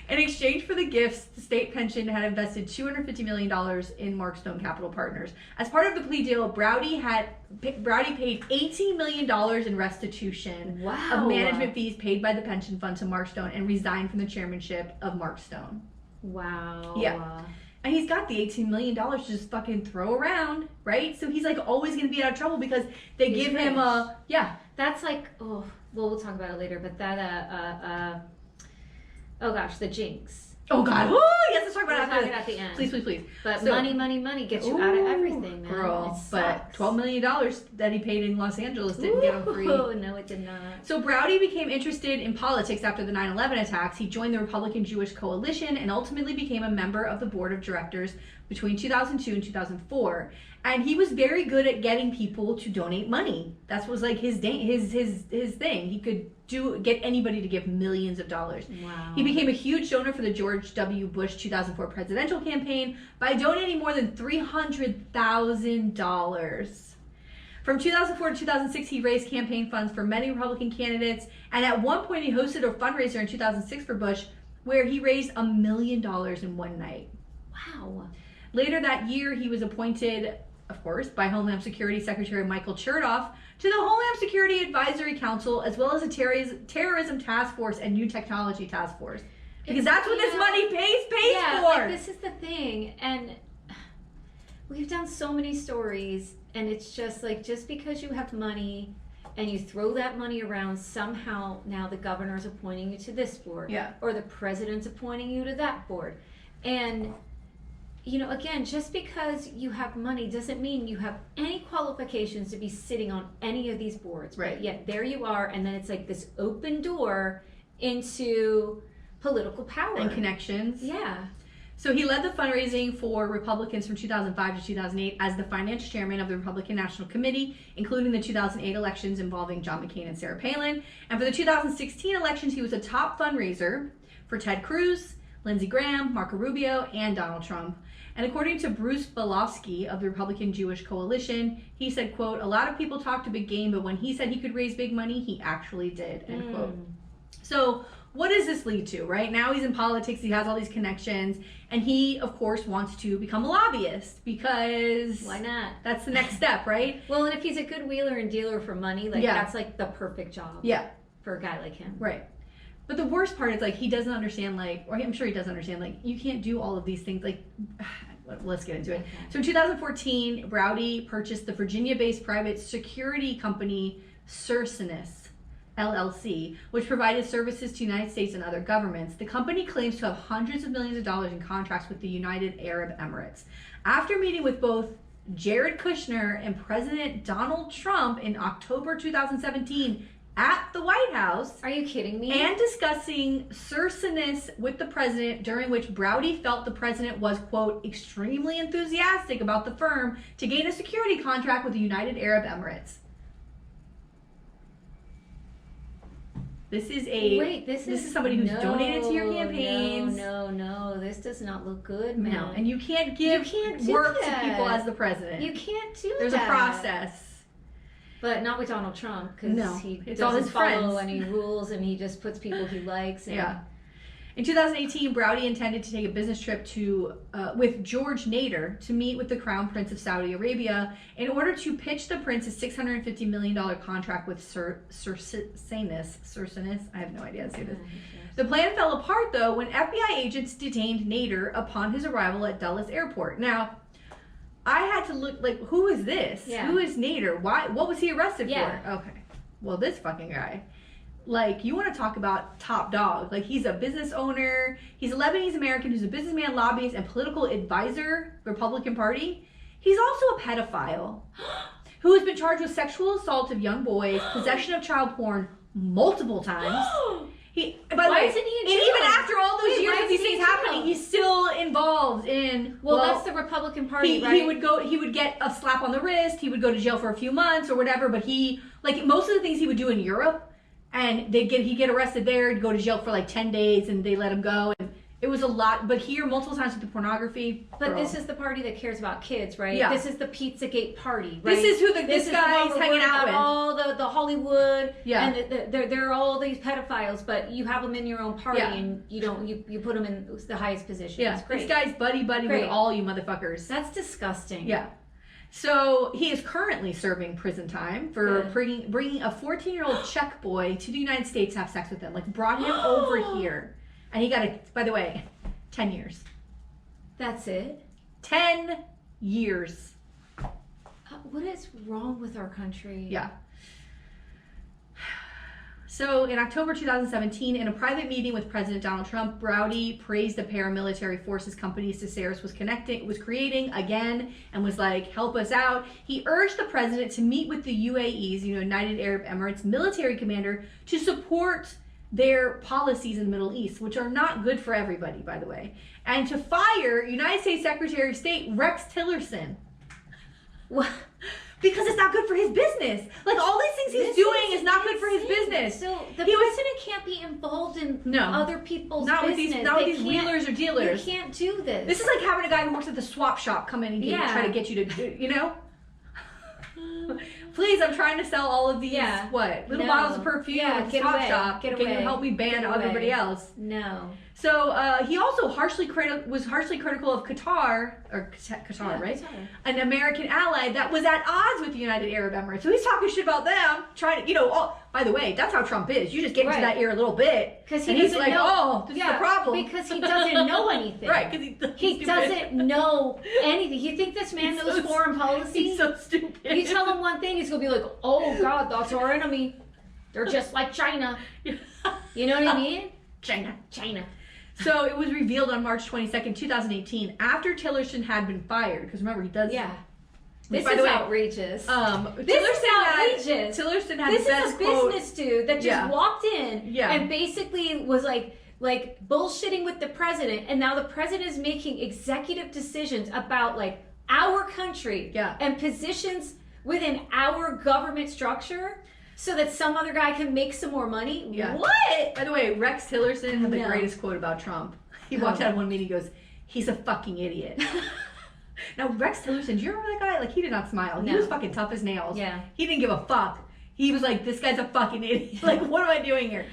[SPEAKER 2] In exchange for the gifts, the state pension had invested $250 million in Markstone Capital Partners. As part of the plea deal, Broidy paid $18 million in restitution of management fees paid by the pension fund to Markstone and resigned from the chairmanship of Markstone.
[SPEAKER 1] Wow.
[SPEAKER 2] Yeah. And he's got the $18 million to just fucking throw around, right? So he's like always going to be out of trouble because they give him a,
[SPEAKER 1] That's like, we'll talk about it later, but that, oh gosh, the Jinx.
[SPEAKER 2] Oh God. Ooh, yes, let's talk about
[SPEAKER 1] We'll
[SPEAKER 2] it
[SPEAKER 1] talk it at the end.
[SPEAKER 2] Please.
[SPEAKER 1] But money gets you out of everything, man.
[SPEAKER 2] Girl, but $12 million that he paid in Los Angeles didn't get him free.
[SPEAKER 1] Oh, no, it did not.
[SPEAKER 2] So Broidy became interested in politics after the 9/11 attacks. He joined the Republican Jewish Coalition and ultimately became a member of the board of directors between 2002 and 2004. And he was very good at getting people to donate money. That was like his thing. He could get anybody to give millions of dollars.
[SPEAKER 1] Wow.
[SPEAKER 2] He became a huge donor for the George W. Bush 2004 presidential campaign by donating more than $300,000. From 2004 to 2006, he raised campaign funds for many Republican candidates, and at one point he hosted a fundraiser in 2006 for Bush where he raised $1 million in one night.
[SPEAKER 1] Wow.
[SPEAKER 2] Later that year, he was appointed, of course, by Homeland Security Secretary Michael Chertoff to the Homeland Security Advisory Council, as well as a terrorism task force and new technology task force. Because that's what this money pays for.
[SPEAKER 1] Like, this is the thing. And we've done so many stories, and it's just like, just because you have money and you throw that money around, somehow now the governor's appointing you to this board.
[SPEAKER 2] Yeah.
[SPEAKER 1] Or the president's appointing you to that board. And again, just because you have money doesn't mean you have any qualifications to be sitting on any of these boards.
[SPEAKER 2] Right.
[SPEAKER 1] But yet there you are, and then it's like this open door into political power.
[SPEAKER 2] And connections.
[SPEAKER 1] Yeah.
[SPEAKER 2] So he led the fundraising for Republicans from 2005 to 2008 as the finance chairman of the Republican National Committee, including the 2008 elections involving John McCain and Sarah Palin. And for the 2016 elections, he was a top fundraiser for Ted Cruz, Lindsey Graham, Marco Rubio, and Donald Trump. And according to Bruce Belofsky of the Republican Jewish Coalition, he said, quote, "A lot of people talked a big game, but when he said he could raise big money, he actually did," end quote. So what does this lead to, right? Now he's in politics, he has all these connections, and he, of course, wants to become a lobbyist because...
[SPEAKER 1] Why not?
[SPEAKER 2] That's the next step, right?
[SPEAKER 1] Well, and if he's a good wheeler and dealer for money, that's like the perfect job for a guy like him.
[SPEAKER 2] Right. But the worst part is, like, he doesn't understand, or I'm sure he does understand, you can't do all of these things, let's get into it.
[SPEAKER 1] Okay.
[SPEAKER 2] So in 2014, Broidy purchased the Virginia-based private security company Cercinus, LLC, which provided services to United States and other governments. The company claims to have hundreds of millions of dollars in contracts with the United Arab Emirates. After meeting with both Jared Kushner and President Donald Trump in October 2017, at the White House.
[SPEAKER 1] Are you kidding me?
[SPEAKER 2] And discussing Cercinus with the president, during which Broidy felt the president was, quote, extremely enthusiastic about the firm to gain a security contract with the United Arab Emirates. This is somebody who's donated to your campaigns.
[SPEAKER 1] No, this does not look good, man.
[SPEAKER 2] No, and you can't give work to people as the president.
[SPEAKER 1] You can't do
[SPEAKER 2] There's
[SPEAKER 1] that.
[SPEAKER 2] a process.
[SPEAKER 1] But not with Donald Trump, because he
[SPEAKER 2] it's all his
[SPEAKER 1] doesn't follow
[SPEAKER 2] friends.
[SPEAKER 1] any rules, and he just puts people he likes. And
[SPEAKER 2] Yeah. In 2018, Broidy intended to take a business trip with George Nader to meet with the Crown Prince of Saudi Arabia in order to pitch the prince a $650 million contract with Cercinus. I have no idea how to say this. The plan fell apart, though, when FBI agents detained Nader upon his arrival at Dulles Airport. Now, I had to look, who is this?
[SPEAKER 1] Yeah.
[SPEAKER 2] Who is Nader? Why? What was he arrested
[SPEAKER 1] Yeah.
[SPEAKER 2] for? Okay. Well, this fucking guy Like, you want to talk about top dog. Like, he's a business owner. He's a Lebanese American who's a businessman, lobbyist, and political advisor, Republican Party. He's also a pedophile who has been charged with sexual assault of young boys, possession of child porn multiple times.
[SPEAKER 1] Why isn't he in jail?
[SPEAKER 2] And even after all those years of these things happening, he's still involved in.
[SPEAKER 1] Well, that's the Republican Party, right?
[SPEAKER 2] He would get a slap on the wrist. He would go to jail for a few months or whatever. But most of the things he would do in Europe, and he'd get arrested there, he'd go to jail for like 10 days, and they let him go. And it was a lot. But here, multiple times with the pornography.
[SPEAKER 1] But this is the party that cares about kids, right?
[SPEAKER 2] Yeah.
[SPEAKER 1] This is the Pizzagate party, right?
[SPEAKER 2] This is who this guy's hanging out with.
[SPEAKER 1] All the Hollywood,
[SPEAKER 2] yeah,
[SPEAKER 1] and they're all these pedophiles, but you have them in your own party, and you put them in the highest position.
[SPEAKER 2] Yeah,
[SPEAKER 1] it's great.
[SPEAKER 2] This guy's buddy with all you motherfuckers.
[SPEAKER 1] That's disgusting.
[SPEAKER 2] Yeah. So he is currently serving prison time for bringing a 14-year-old Czech boy to the United States to have sex with him. Like, brought him over here, and he got by the way, 10 years.
[SPEAKER 1] That's it?
[SPEAKER 2] 10 years.
[SPEAKER 1] What is wrong with our country?
[SPEAKER 2] Yeah. So in October 2017, in a private meeting with President Donald Trump, Broidy praised the paramilitary forces company Severance was creating again, and was like, help us out. He urged the president to meet with the UAE's, United Arab Emirates military commander, to support their policies in the Middle East, which are not good for everybody, by the way, and to fire United States Secretary of State Rex Tillerson. What? Because it's not good for his business. Like, all these things he's doing is not good for his business.
[SPEAKER 1] So the president can't be involved in other people's business.
[SPEAKER 2] Not with these wheelers or dealers.
[SPEAKER 1] You can't do this.
[SPEAKER 2] This is like having a guy who works at the swap shop come in and try to get you to, Please, I'm trying to sell all of these, little bottles of perfume at the swap shop. Can you help me ban everybody else?
[SPEAKER 1] No.
[SPEAKER 2] So he also was harshly critical of Qatar, right?
[SPEAKER 1] Qatar.
[SPEAKER 2] An American ally that was at odds with the United Arab Emirates. So he's talking shit about them, trying to, by the way, that's how Trump is. You just get into that ear a little bit.
[SPEAKER 1] Because
[SPEAKER 2] he's like, this is the problem.
[SPEAKER 1] Because he doesn't know anything.
[SPEAKER 2] Right, because
[SPEAKER 1] he doesn't know anything. You think this man knows foreign policy?
[SPEAKER 2] He's so stupid.
[SPEAKER 1] You tell him one thing, he's going to be like, oh, God, that's our enemy. They're just like China. You know what I mean?
[SPEAKER 2] China.
[SPEAKER 1] So
[SPEAKER 2] it was revealed on March 22nd, 2018, after Tillerson had been fired. Because remember, he does.
[SPEAKER 1] Yeah. This is outrageous.
[SPEAKER 2] This is outrageous. Tillerson had
[SPEAKER 1] this is a business dude that just walked in and basically was like bullshitting with the president, and now the president is making executive decisions about like our country and positions within our government structure, so that some other guy can make some more money?
[SPEAKER 2] Yeah.
[SPEAKER 1] What?
[SPEAKER 2] By the way, Rex Tillerson had the greatest quote about Trump. He walked out of one meeting, he goes, he's a fucking idiot. Now, Rex Tillerson, do you remember that guy? Like, he did not smile. He was fucking tough as nails.
[SPEAKER 1] Yeah.
[SPEAKER 2] He didn't give a fuck. He was like, this guy's a fucking idiot. Like, what am I doing here?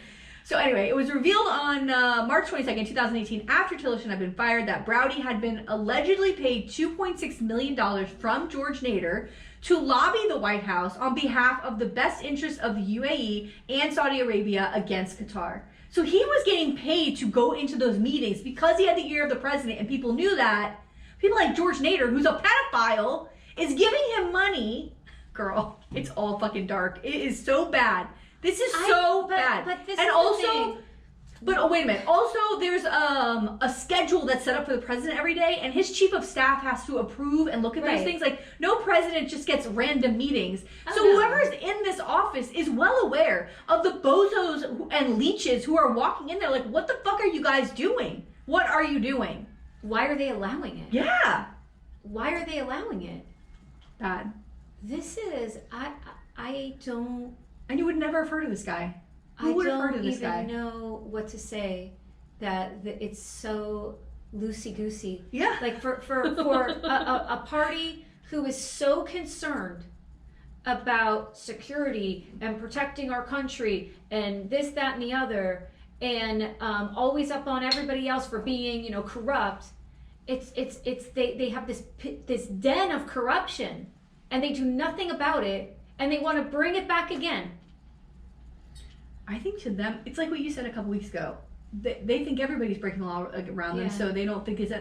[SPEAKER 2] So anyway, it was revealed on March 22nd, 2018, after Tillerson had been fired, that Broidy had been allegedly paid $2.6 million from George Nader to lobby the White House on behalf of the best interests of the UAE and Saudi Arabia against Qatar. So he was getting paid to go into those meetings because he had the ear of the president, and people knew that. People like George Nader, who's a pedophile, is giving him money. Girl, it's all fucking dark. It is so bad. This is so bad.
[SPEAKER 1] But this
[SPEAKER 2] and
[SPEAKER 1] is
[SPEAKER 2] also,
[SPEAKER 1] the thing.
[SPEAKER 2] But wait a minute. Also, there's a schedule that's set up for the president every day, and his chief of staff has to approve and look at those things. Like, no president just gets random meetings. So whoever's in this office is well aware of the bozos and leeches who are walking in there. Like, what the fuck are you guys doing? What are you doing?
[SPEAKER 1] Why are they allowing it?
[SPEAKER 2] Yeah.
[SPEAKER 1] Why are they allowing it?
[SPEAKER 2] Bad.
[SPEAKER 1] This is I don't.
[SPEAKER 2] And you would never have heard of this guy. Who would have heard of this guy?
[SPEAKER 1] I don't even know what to say. That it's so loosey-goosey.
[SPEAKER 2] Yeah.
[SPEAKER 1] Like for a party who is so concerned about security and protecting our country and this, that, and the other, and always up on everybody else for being, corrupt. They have this den of corruption, and they do nothing about it, and they want to bring it back again.
[SPEAKER 2] I think to them, it's like what you said a couple weeks ago. They think everybody's breaking the law around them, so they don't think it's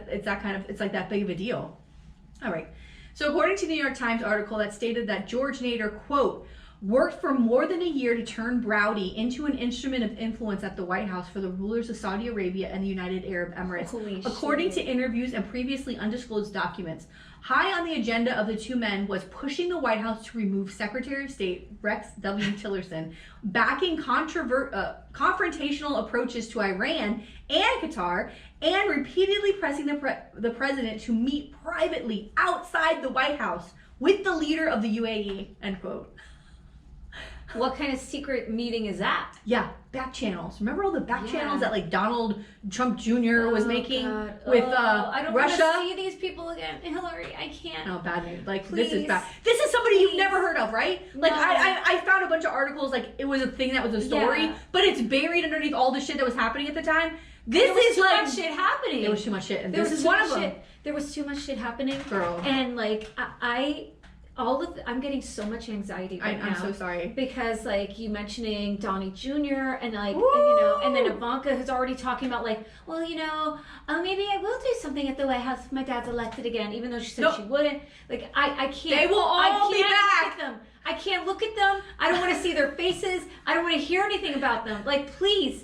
[SPEAKER 2] like that big of a deal. All right. So according to the New York Times article that stated that George Nader, quote, worked for more than a year to turn Broidy into an instrument of influence at the White House for the rulers of Saudi Arabia and the United Arab Emirates, according to interviews and previously undisclosed documents. High on the agenda of the two men was pushing the White House to remove Secretary of State Rex W. Tillerson, backing confrontational approaches to Iran and Qatar, and repeatedly pressing the president to meet privately outside the White House with the leader of the UAE, end quote.
[SPEAKER 1] What kind of secret meeting is that?
[SPEAKER 2] Yeah, back channels. Remember all the back channels that like Donald Trump Jr. was making with
[SPEAKER 1] I don't
[SPEAKER 2] Russia?
[SPEAKER 1] want to see these people again. Hillary, I can't.
[SPEAKER 2] No, bad news. Like,
[SPEAKER 1] Please.
[SPEAKER 2] this is bad. This is somebody you've never heard of, right? Like,
[SPEAKER 1] No.
[SPEAKER 2] I found a bunch of articles, like, it was a thing that was a story, but it's buried underneath all the shit that was happening at the time. This is
[SPEAKER 1] too
[SPEAKER 2] like...
[SPEAKER 1] much shit happening.
[SPEAKER 2] There was too much shit, and
[SPEAKER 1] There
[SPEAKER 2] this
[SPEAKER 1] was
[SPEAKER 2] is
[SPEAKER 1] too
[SPEAKER 2] one
[SPEAKER 1] much
[SPEAKER 2] of them.
[SPEAKER 1] shit. There was too much shit happening.
[SPEAKER 2] Girl.
[SPEAKER 1] And, like, I'm getting so much anxiety right now.
[SPEAKER 2] I'm so sorry.
[SPEAKER 1] Because, like, you mentioning Donnie Jr. and, like,
[SPEAKER 2] Woo!
[SPEAKER 1] and then Ivanka who's already talking about, like, well, maybe I will do something at the White House if my dad's elected again, even though she said she wouldn't. Like, I can't.
[SPEAKER 2] They will all be back.
[SPEAKER 1] Look at them. I can't look at them. I don't want to see their faces. I don't want to hear anything about them. Like, please,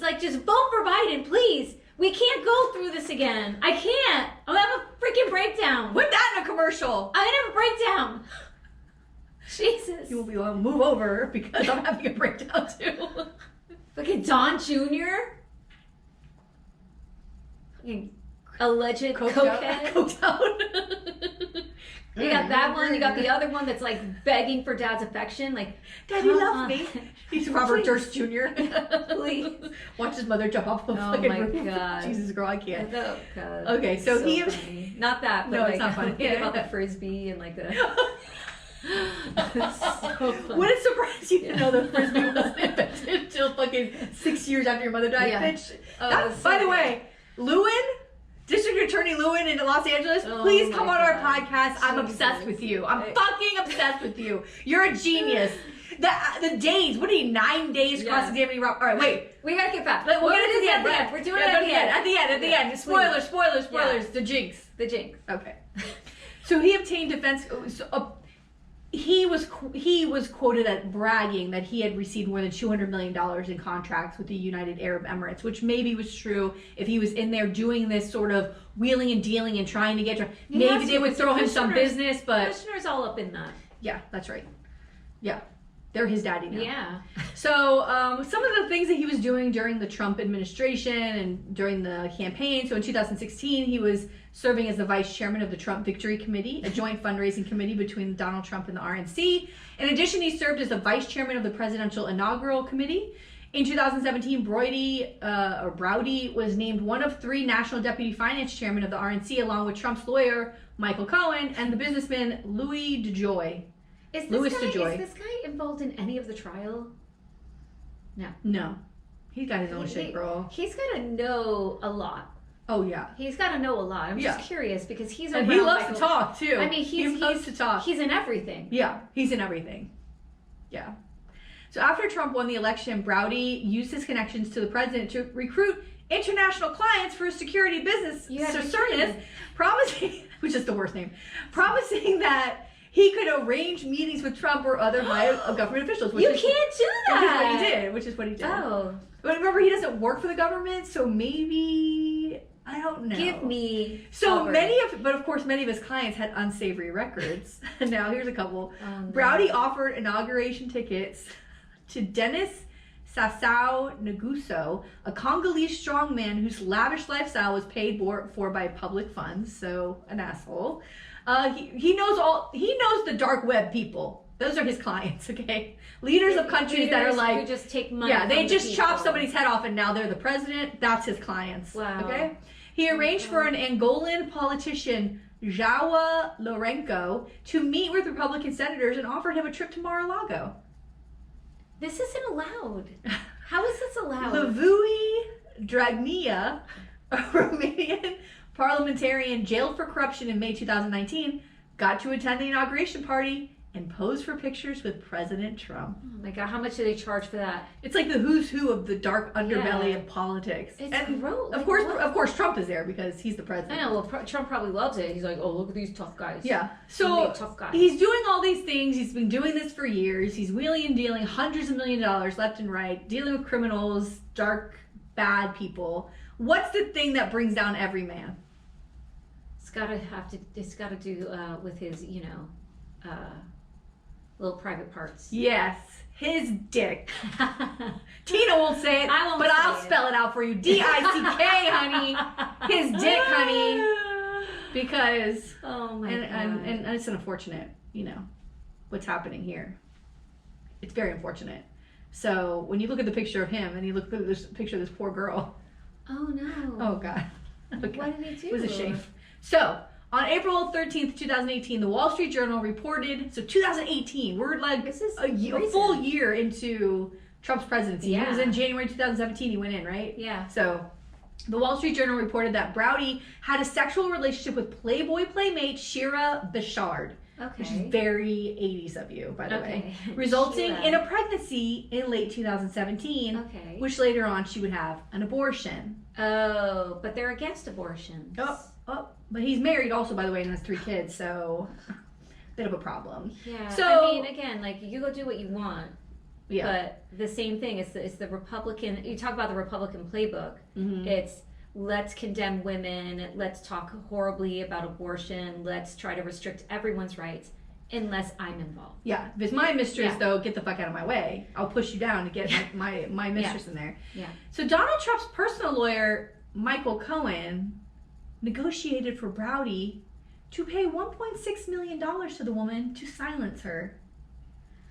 [SPEAKER 1] like, just vote for Biden, please. We can't go through this again. I can't. I'm gonna have a freaking breakdown.
[SPEAKER 2] Put that in a commercial.
[SPEAKER 1] I'm gonna have a breakdown. Jesus.
[SPEAKER 2] You will be able to move over because I'm having a breakdown too.
[SPEAKER 1] Fucking Don Jr. Fucking alleged cokehead.
[SPEAKER 2] Coked out.
[SPEAKER 1] You got that one. You got the other one that's like begging for dad's affection. Like,
[SPEAKER 2] Daddy
[SPEAKER 1] come
[SPEAKER 2] loves
[SPEAKER 1] on.
[SPEAKER 2] me. He's Robert Durst Jr.
[SPEAKER 1] Please.
[SPEAKER 2] Watch his mother jump off the
[SPEAKER 1] Oh
[SPEAKER 2] fucking
[SPEAKER 1] my
[SPEAKER 2] roof.
[SPEAKER 1] God.
[SPEAKER 2] Jesus, girl, I can't.
[SPEAKER 1] Oh, God.
[SPEAKER 2] Okay, so he...
[SPEAKER 1] funny. Not that, but
[SPEAKER 2] No,
[SPEAKER 1] like,
[SPEAKER 2] it's not funny.
[SPEAKER 1] about the frisbee and like the... It's so funny.
[SPEAKER 2] Would it surprise you to know that Frisbee wasn't invented until fucking 6 years after your mother died, bitch?
[SPEAKER 1] Oh,
[SPEAKER 2] That-
[SPEAKER 1] that's
[SPEAKER 2] by
[SPEAKER 1] so
[SPEAKER 2] the
[SPEAKER 1] good.
[SPEAKER 2] way, Lewin, District Attorney Lewin in Los Angeles,
[SPEAKER 1] Oh
[SPEAKER 2] please
[SPEAKER 1] my
[SPEAKER 2] come on our
[SPEAKER 1] God.
[SPEAKER 2] podcast. I'm
[SPEAKER 1] Jesus.
[SPEAKER 2] obsessed with you. I'm fucking obsessed with you. You're a genius. The days, what are you, 9 days
[SPEAKER 1] Yeah.
[SPEAKER 2] cross-examining Rob? All right, wait.
[SPEAKER 1] We gotta get back.
[SPEAKER 2] We'll get it to the end.
[SPEAKER 1] At the end. We're doing
[SPEAKER 2] Yeah,
[SPEAKER 1] it at the end.
[SPEAKER 2] At the end. Spoilers. The Jinx.
[SPEAKER 1] The Jinx.
[SPEAKER 2] Okay. So he obtained defense. He was quoted as bragging that he had received more than $200 million in contracts with the United Arab Emirates, which maybe was true if he was in there doing this sort of wheeling and dealing and trying to get. Maybe they would throw him some business, but
[SPEAKER 1] Kushner's all up in that.
[SPEAKER 2] yeah, that's right. Yeah. They're his daddy now.
[SPEAKER 1] Yeah.
[SPEAKER 2] So some of the things that he was doing during the Trump administration and during the campaign. So in 2016, he was serving as the vice chairman of the Trump Victory Committee, a joint fundraising committee between Donald Trump and the RNC. In addition, he served as the vice chairman of the Presidential Inaugural Committee. In 2017, Broidy was named one of 3 national deputy finance chairmen of the RNC, along with Trump's lawyer, Michael Cohen, and the businessman Louis DeJoy.
[SPEAKER 1] Is
[SPEAKER 2] Louis
[SPEAKER 1] this
[SPEAKER 2] DeJoy.
[SPEAKER 1] guy involved in any of the trial?
[SPEAKER 2] No. He's got his own shit, girl.
[SPEAKER 1] He's gotta know a lot.
[SPEAKER 2] Oh, yeah.
[SPEAKER 1] He's gotta know a lot. I'm
[SPEAKER 2] Yeah.
[SPEAKER 1] just curious because he's
[SPEAKER 2] And
[SPEAKER 1] around
[SPEAKER 2] he loves
[SPEAKER 1] Michael.
[SPEAKER 2] to talk, too.
[SPEAKER 1] I mean,
[SPEAKER 2] he loves to talk.
[SPEAKER 1] He's in everything.
[SPEAKER 2] Yeah, he's in everything. Yeah. So after Trump won the election, Broidy used his connections to the president to recruit international clients for his security business service, promising, which is the worst name, promising that he could arrange meetings with Trump or other high government officials.
[SPEAKER 1] You can't do that.
[SPEAKER 2] Which is what he did.
[SPEAKER 1] Oh.
[SPEAKER 2] But remember, he doesn't work for the government, so maybe, I don't know.
[SPEAKER 1] Give me.
[SPEAKER 2] So but of course, many of his clients had unsavory records. Now, here's a couple.
[SPEAKER 1] Oh, no.
[SPEAKER 2] Broidy offered inauguration tickets to Dennis Sassou Nguesso, a Congolese strongman whose lavish lifestyle was paid for by public funds, so an asshole. He knows the dark web people. Those are his clients, okay? Leaders of countries that are like,
[SPEAKER 1] who just take money.
[SPEAKER 2] yeah, they
[SPEAKER 1] from
[SPEAKER 2] just
[SPEAKER 1] the
[SPEAKER 2] chop
[SPEAKER 1] people.
[SPEAKER 2] somebody's head off and now they're the president. That's his clients.
[SPEAKER 1] Wow.
[SPEAKER 2] Okay? He arranged for an Angolan politician, João Lourenço, to meet with Republican senators and offered him a trip to Mar-a-Lago.
[SPEAKER 1] This isn't allowed. How is this allowed?
[SPEAKER 2] Lavui Dragnea, a Romanian parliamentarian jailed for corruption in May 2019, got to attend the inauguration party and posed for pictures with President Trump.
[SPEAKER 1] Oh my God, how much do they charge for that?
[SPEAKER 2] It's like the who's who of the dark underbelly of politics.
[SPEAKER 1] It's
[SPEAKER 2] and
[SPEAKER 1] gross.
[SPEAKER 2] Of course, Trump is there because he's the president.
[SPEAKER 1] I know. Well, Trump probably loves it. He's like, oh, look at these tough guys.
[SPEAKER 2] Yeah. So
[SPEAKER 1] tough guys.
[SPEAKER 2] He's doing all these things. He's been doing this for years. He's wheeling and dealing hundreds of $millions left and right, dealing with criminals, dark, bad people. What's the thing that brings down every man?
[SPEAKER 1] It's got to do with his, little private parts.
[SPEAKER 2] Yes, his dick. Tina won't say it, but I'll spell it out for you. D-I-C-K, honey. His dick, honey. Because,
[SPEAKER 1] oh my God.
[SPEAKER 2] And it's unfortunate, what's happening here. It's very unfortunate. So when you look at the picture of him and you look at this picture of this poor girl.
[SPEAKER 1] Oh no.
[SPEAKER 2] Oh God. Okay.
[SPEAKER 1] What did he do?
[SPEAKER 2] It was a shame. So on April 13th, 2018, the Wall Street Journal reported, so 2018, we're like
[SPEAKER 1] this is
[SPEAKER 2] a full year into Trump's presidency.
[SPEAKER 1] Yeah.
[SPEAKER 2] It was in January 2017 he went in, right?
[SPEAKER 1] Yeah.
[SPEAKER 2] So the Wall Street Journal reported that Broidy had a sexual relationship with Playboy playmate Shira Bashard.
[SPEAKER 1] Okay.
[SPEAKER 2] Which is very 80s of you, by the way. Resulting
[SPEAKER 1] Shira.
[SPEAKER 2] in a pregnancy in late 2017, which later on she would have an abortion.
[SPEAKER 1] Oh, but they're against abortions.
[SPEAKER 2] But he's married also, by the way, and has 3 kids, so bit of a problem.
[SPEAKER 1] Yeah.
[SPEAKER 2] So
[SPEAKER 1] I mean, again, like you go do what you want.
[SPEAKER 2] Yeah.
[SPEAKER 1] But the same thing. It's the Republican. You talk about the Republican playbook.
[SPEAKER 2] Mm-hmm.
[SPEAKER 1] It's let's condemn women. Let's talk horribly about abortion. Let's try to restrict everyone's rights unless I'm involved.
[SPEAKER 2] Yeah. If it's my mistress, though, get the fuck out of my way. I'll push you down to get my mistress in there.
[SPEAKER 1] Yeah.
[SPEAKER 2] So Donald Trump's personal lawyer, Michael Cohen, negotiated for Broidy to pay $1.6 million to the woman to silence her.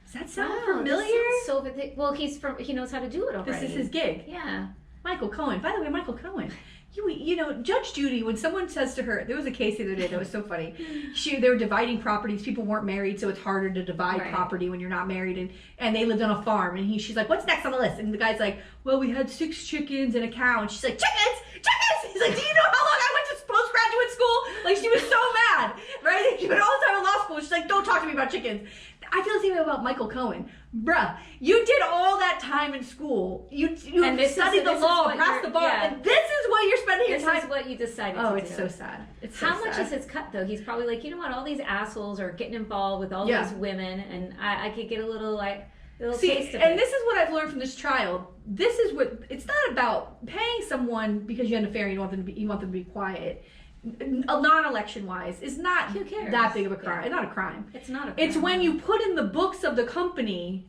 [SPEAKER 2] Does that sound familiar?
[SPEAKER 1] Well, he knows how to do it already.
[SPEAKER 2] This is his gig.
[SPEAKER 1] Yeah.
[SPEAKER 2] Michael Cohen. By the way, Michael Cohen. Judge Judy, when someone says to her, there was a case the other day that was so funny. They were dividing properties. People weren't married, so it's harder to divide property when you're not married. And they lived on a farm. And she's like, what's next on the list? And the guy's like, well, we had 6 chickens and a cow. And she's like, chickens! He's like, do you know how long I went to postgraduate school? Like, she was so mad, right? She went all the time in law school. She's like, don't talk to me about chickens. I feel the same way about Michael Cohen. Bruh, you did all that time in school. You studied the law, passed the bar, and this is what you're spending your time.
[SPEAKER 1] This is what you decided to do.
[SPEAKER 2] Oh, it's so sad.
[SPEAKER 1] How much is his cut, though? He's probably like, you know what? All these assholes are getting involved with all these women, and I could get a little taste of it.
[SPEAKER 2] And this is what I've learned from this trial. This is what, it's not about paying someone because you had an affair and you want them to be quiet. Non-election wise is not that big of a crime. It's not a crime.
[SPEAKER 1] It's not a crime.
[SPEAKER 2] It's when you put in the books of the company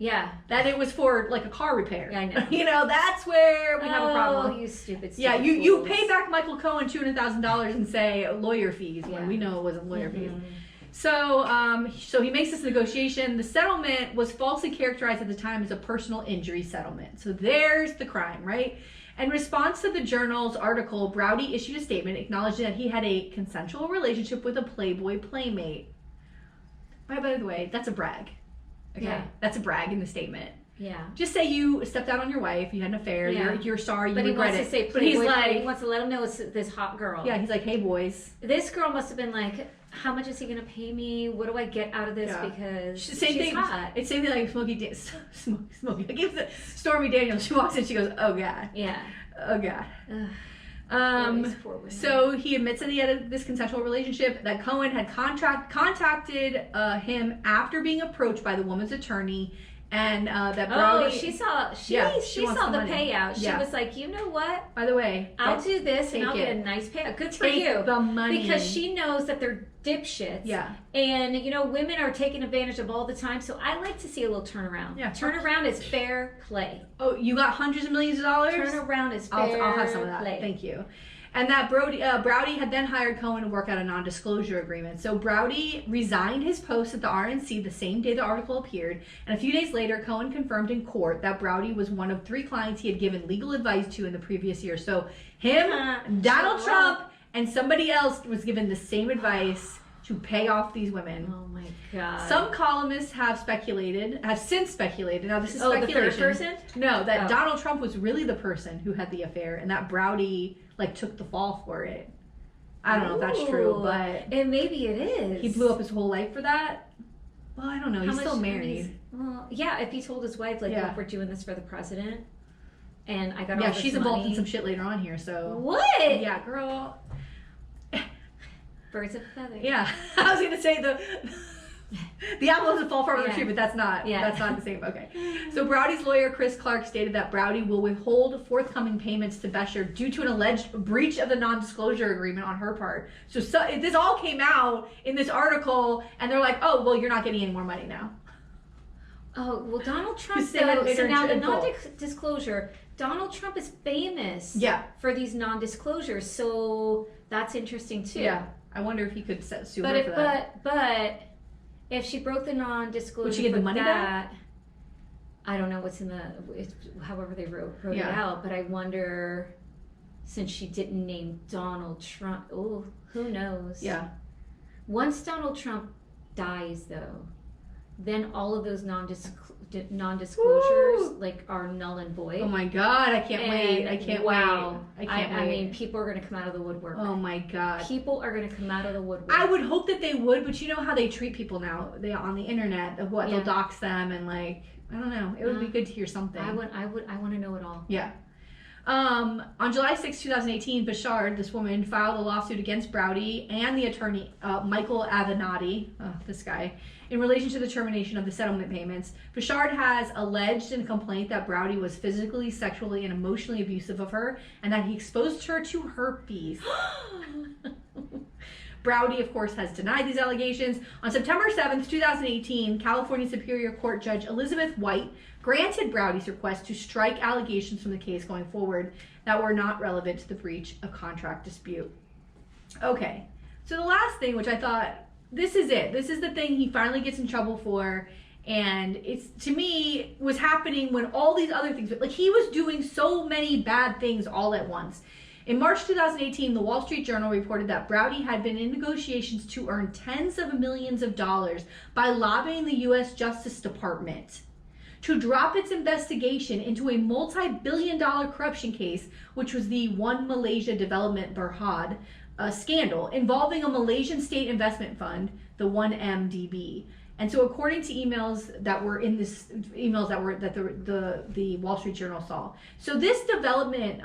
[SPEAKER 2] that it was for like a car repair.
[SPEAKER 1] Yeah, I know.
[SPEAKER 2] That's where we have a problem.
[SPEAKER 1] Oh, you stupid
[SPEAKER 2] Yeah, you pay back Michael Cohen $200,000 and say lawyer fees when we know it wasn't lawyer fees. So he makes this negotiation. The settlement was falsely characterized at the time as a personal injury settlement. So there's the crime, right? In response to the Journal's article, Broidy issued a statement acknowledging that he had a consensual relationship with a Playboy playmate. By the way, that's a brag. Okay? Yeah. That's a brag in the statement.
[SPEAKER 1] Yeah.
[SPEAKER 2] Just say you stepped out on your wife, you had an affair, you're sorry, you regret it.
[SPEAKER 1] But he wants to say Playboy, he wants to let him know it's this hot girl.
[SPEAKER 2] Yeah, he's like, hey boys.
[SPEAKER 1] This girl must have been like, how much is he going to pay me? What do I get out of this? Because she's hot.
[SPEAKER 2] It's same thing like Smokey. I give Stormy Daniels. She walks in, she goes, oh God.
[SPEAKER 1] Yeah.
[SPEAKER 2] Oh God.
[SPEAKER 1] Poor women.
[SPEAKER 2] So he admits that he had this consensual relationship, that Cohen had contacted him after being approached by the woman's attorney, and that Broidy...
[SPEAKER 1] she saw the payout. She was like, you know what?
[SPEAKER 2] By the way,
[SPEAKER 1] I'll do this and I'll get a nice payout. Good for you.
[SPEAKER 2] Take the money.
[SPEAKER 1] Because she knows that they're dipshits.
[SPEAKER 2] Yeah.
[SPEAKER 1] And, women are taken advantage of all the time, so I like to see a little turnaround. Yeah. Turnaround is fair play.
[SPEAKER 2] Oh, you got hundreds of millions of dollars?
[SPEAKER 1] Turnaround is fair play.
[SPEAKER 2] I'll have some of that. Thank you. And that Broidy had then hired Cohen to work out a non-disclosure agreement. So Broidy resigned his post at the RNC the same day the article appeared. And a few days later, Cohen confirmed in court that Broidy was one of 3 clients he had given legal advice to in the previous year. So him, Donald Trump, and somebody else was given the same advice to pay off these women.
[SPEAKER 1] Oh my God.
[SPEAKER 2] Some columnists have since speculated. Now this is speculation.
[SPEAKER 1] The third person?
[SPEAKER 2] No, that Donald Trump was really the person who had the affair, and that Broidy took the fall for it. I don't know if that's true, but
[SPEAKER 1] and maybe it is.
[SPEAKER 2] He blew up his whole life for that. Well, I don't know. He's still married.
[SPEAKER 1] Well, yeah, if he told his wife, like, look, we're doing this for the president, and I got all this
[SPEAKER 2] she's
[SPEAKER 1] money.
[SPEAKER 2] involved in some shit later on here, so.
[SPEAKER 1] What?
[SPEAKER 2] Yeah, girl.
[SPEAKER 1] Birds of a feather.
[SPEAKER 2] Yeah. I was going to say the apple doesn't fall far from the tree, but that's not the same. Okay. So Browdy's lawyer, Chris Clark, stated that Browdy will withhold forthcoming payments to Besher due to an alleged breach of the non-disclosure agreement on her part. So this all came out in this article, and they're like, oh, well, you're not getting any more money now.
[SPEAKER 1] Oh, well, Donald Trump, so now the non-disclosure, Donald Trump is famous for these non-disclosures, so that's interesting, too.
[SPEAKER 2] Yeah. I wonder if he could sue her for that.
[SPEAKER 1] But if she broke the non-disclosure,
[SPEAKER 2] would she get the money back?
[SPEAKER 1] I don't know what's in however they wrote it out, but I wonder, since she didn't name Donald Trump, oh, who knows?
[SPEAKER 2] Yeah.
[SPEAKER 1] Once Donald Trump dies, though, then all of those non-disclosures like are null and void.
[SPEAKER 2] Oh my God, I can't wait. I can't wait.
[SPEAKER 1] I mean, people are going to come out of the woodwork.
[SPEAKER 2] Oh my God.
[SPEAKER 1] People are going to come out of the woodwork.
[SPEAKER 2] I would hope that they would, but you know how they treat people now on the internet, of what they'll dox them, and like, I don't know. It would be good to hear something. I want
[SPEAKER 1] to know it all.
[SPEAKER 2] Yeah. On July 6, 2018, Bouchard, this woman, filed a lawsuit against Browdy and the attorney, Michael Avenatti, this guy, in relation to the termination of the settlement payments. Bouchard has alleged in a complaint that Browdy was physically, sexually, and emotionally abusive of her, and that he exposed her to herpes. Browdy, of course, has denied these allegations. On September 7th, 2018, California Superior Court Judge Elizabeth White granted Browdy's request to strike allegations from the case going forward that were not relevant to the breach of contract dispute. Okay, so the last thing, which I thought, this is it. This is the thing he finally gets in trouble for. And it's, to me, was happening when all these other things, like he was doing so many bad things all at once. In March 2018, the Wall Street Journal reported that Browdy had been in negotiations to earn tens of millions of dollars by lobbying the U.S. Justice Department to drop its investigation into a multi-billion-dollar corruption case, which was the One Malaysia Development Berhad scandal involving a Malaysian state investment fund, the 1MDB. And so, according to emails that were in this the Wall Street Journal saw, so this development,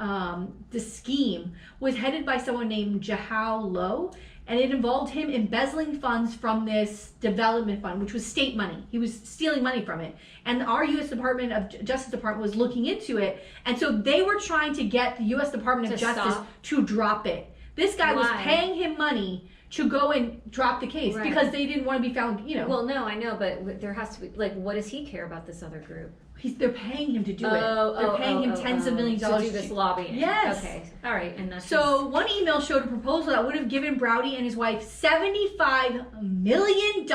[SPEAKER 2] the scheme was headed by someone named Jahao Low, and it involved him embezzling funds from this development fund, which was state money. He was stealing money from it, and our U.S. Department of Justice Department was looking into it, and so they were trying to get the U.S. Department of Justice to drop it. This guy was paying him money to go and drop the case because they didn't want to be found, you know. Well,
[SPEAKER 1] no, I know, but there has to be, like, what does he care about this other group?
[SPEAKER 2] They're paying him to do it. They're paying him tens of millions of dollars
[SPEAKER 1] to do this lobbying.
[SPEAKER 2] Yes.
[SPEAKER 1] Okay. All right. And that's
[SPEAKER 2] so one email showed a proposal that would have given Browdy and his wife $75 million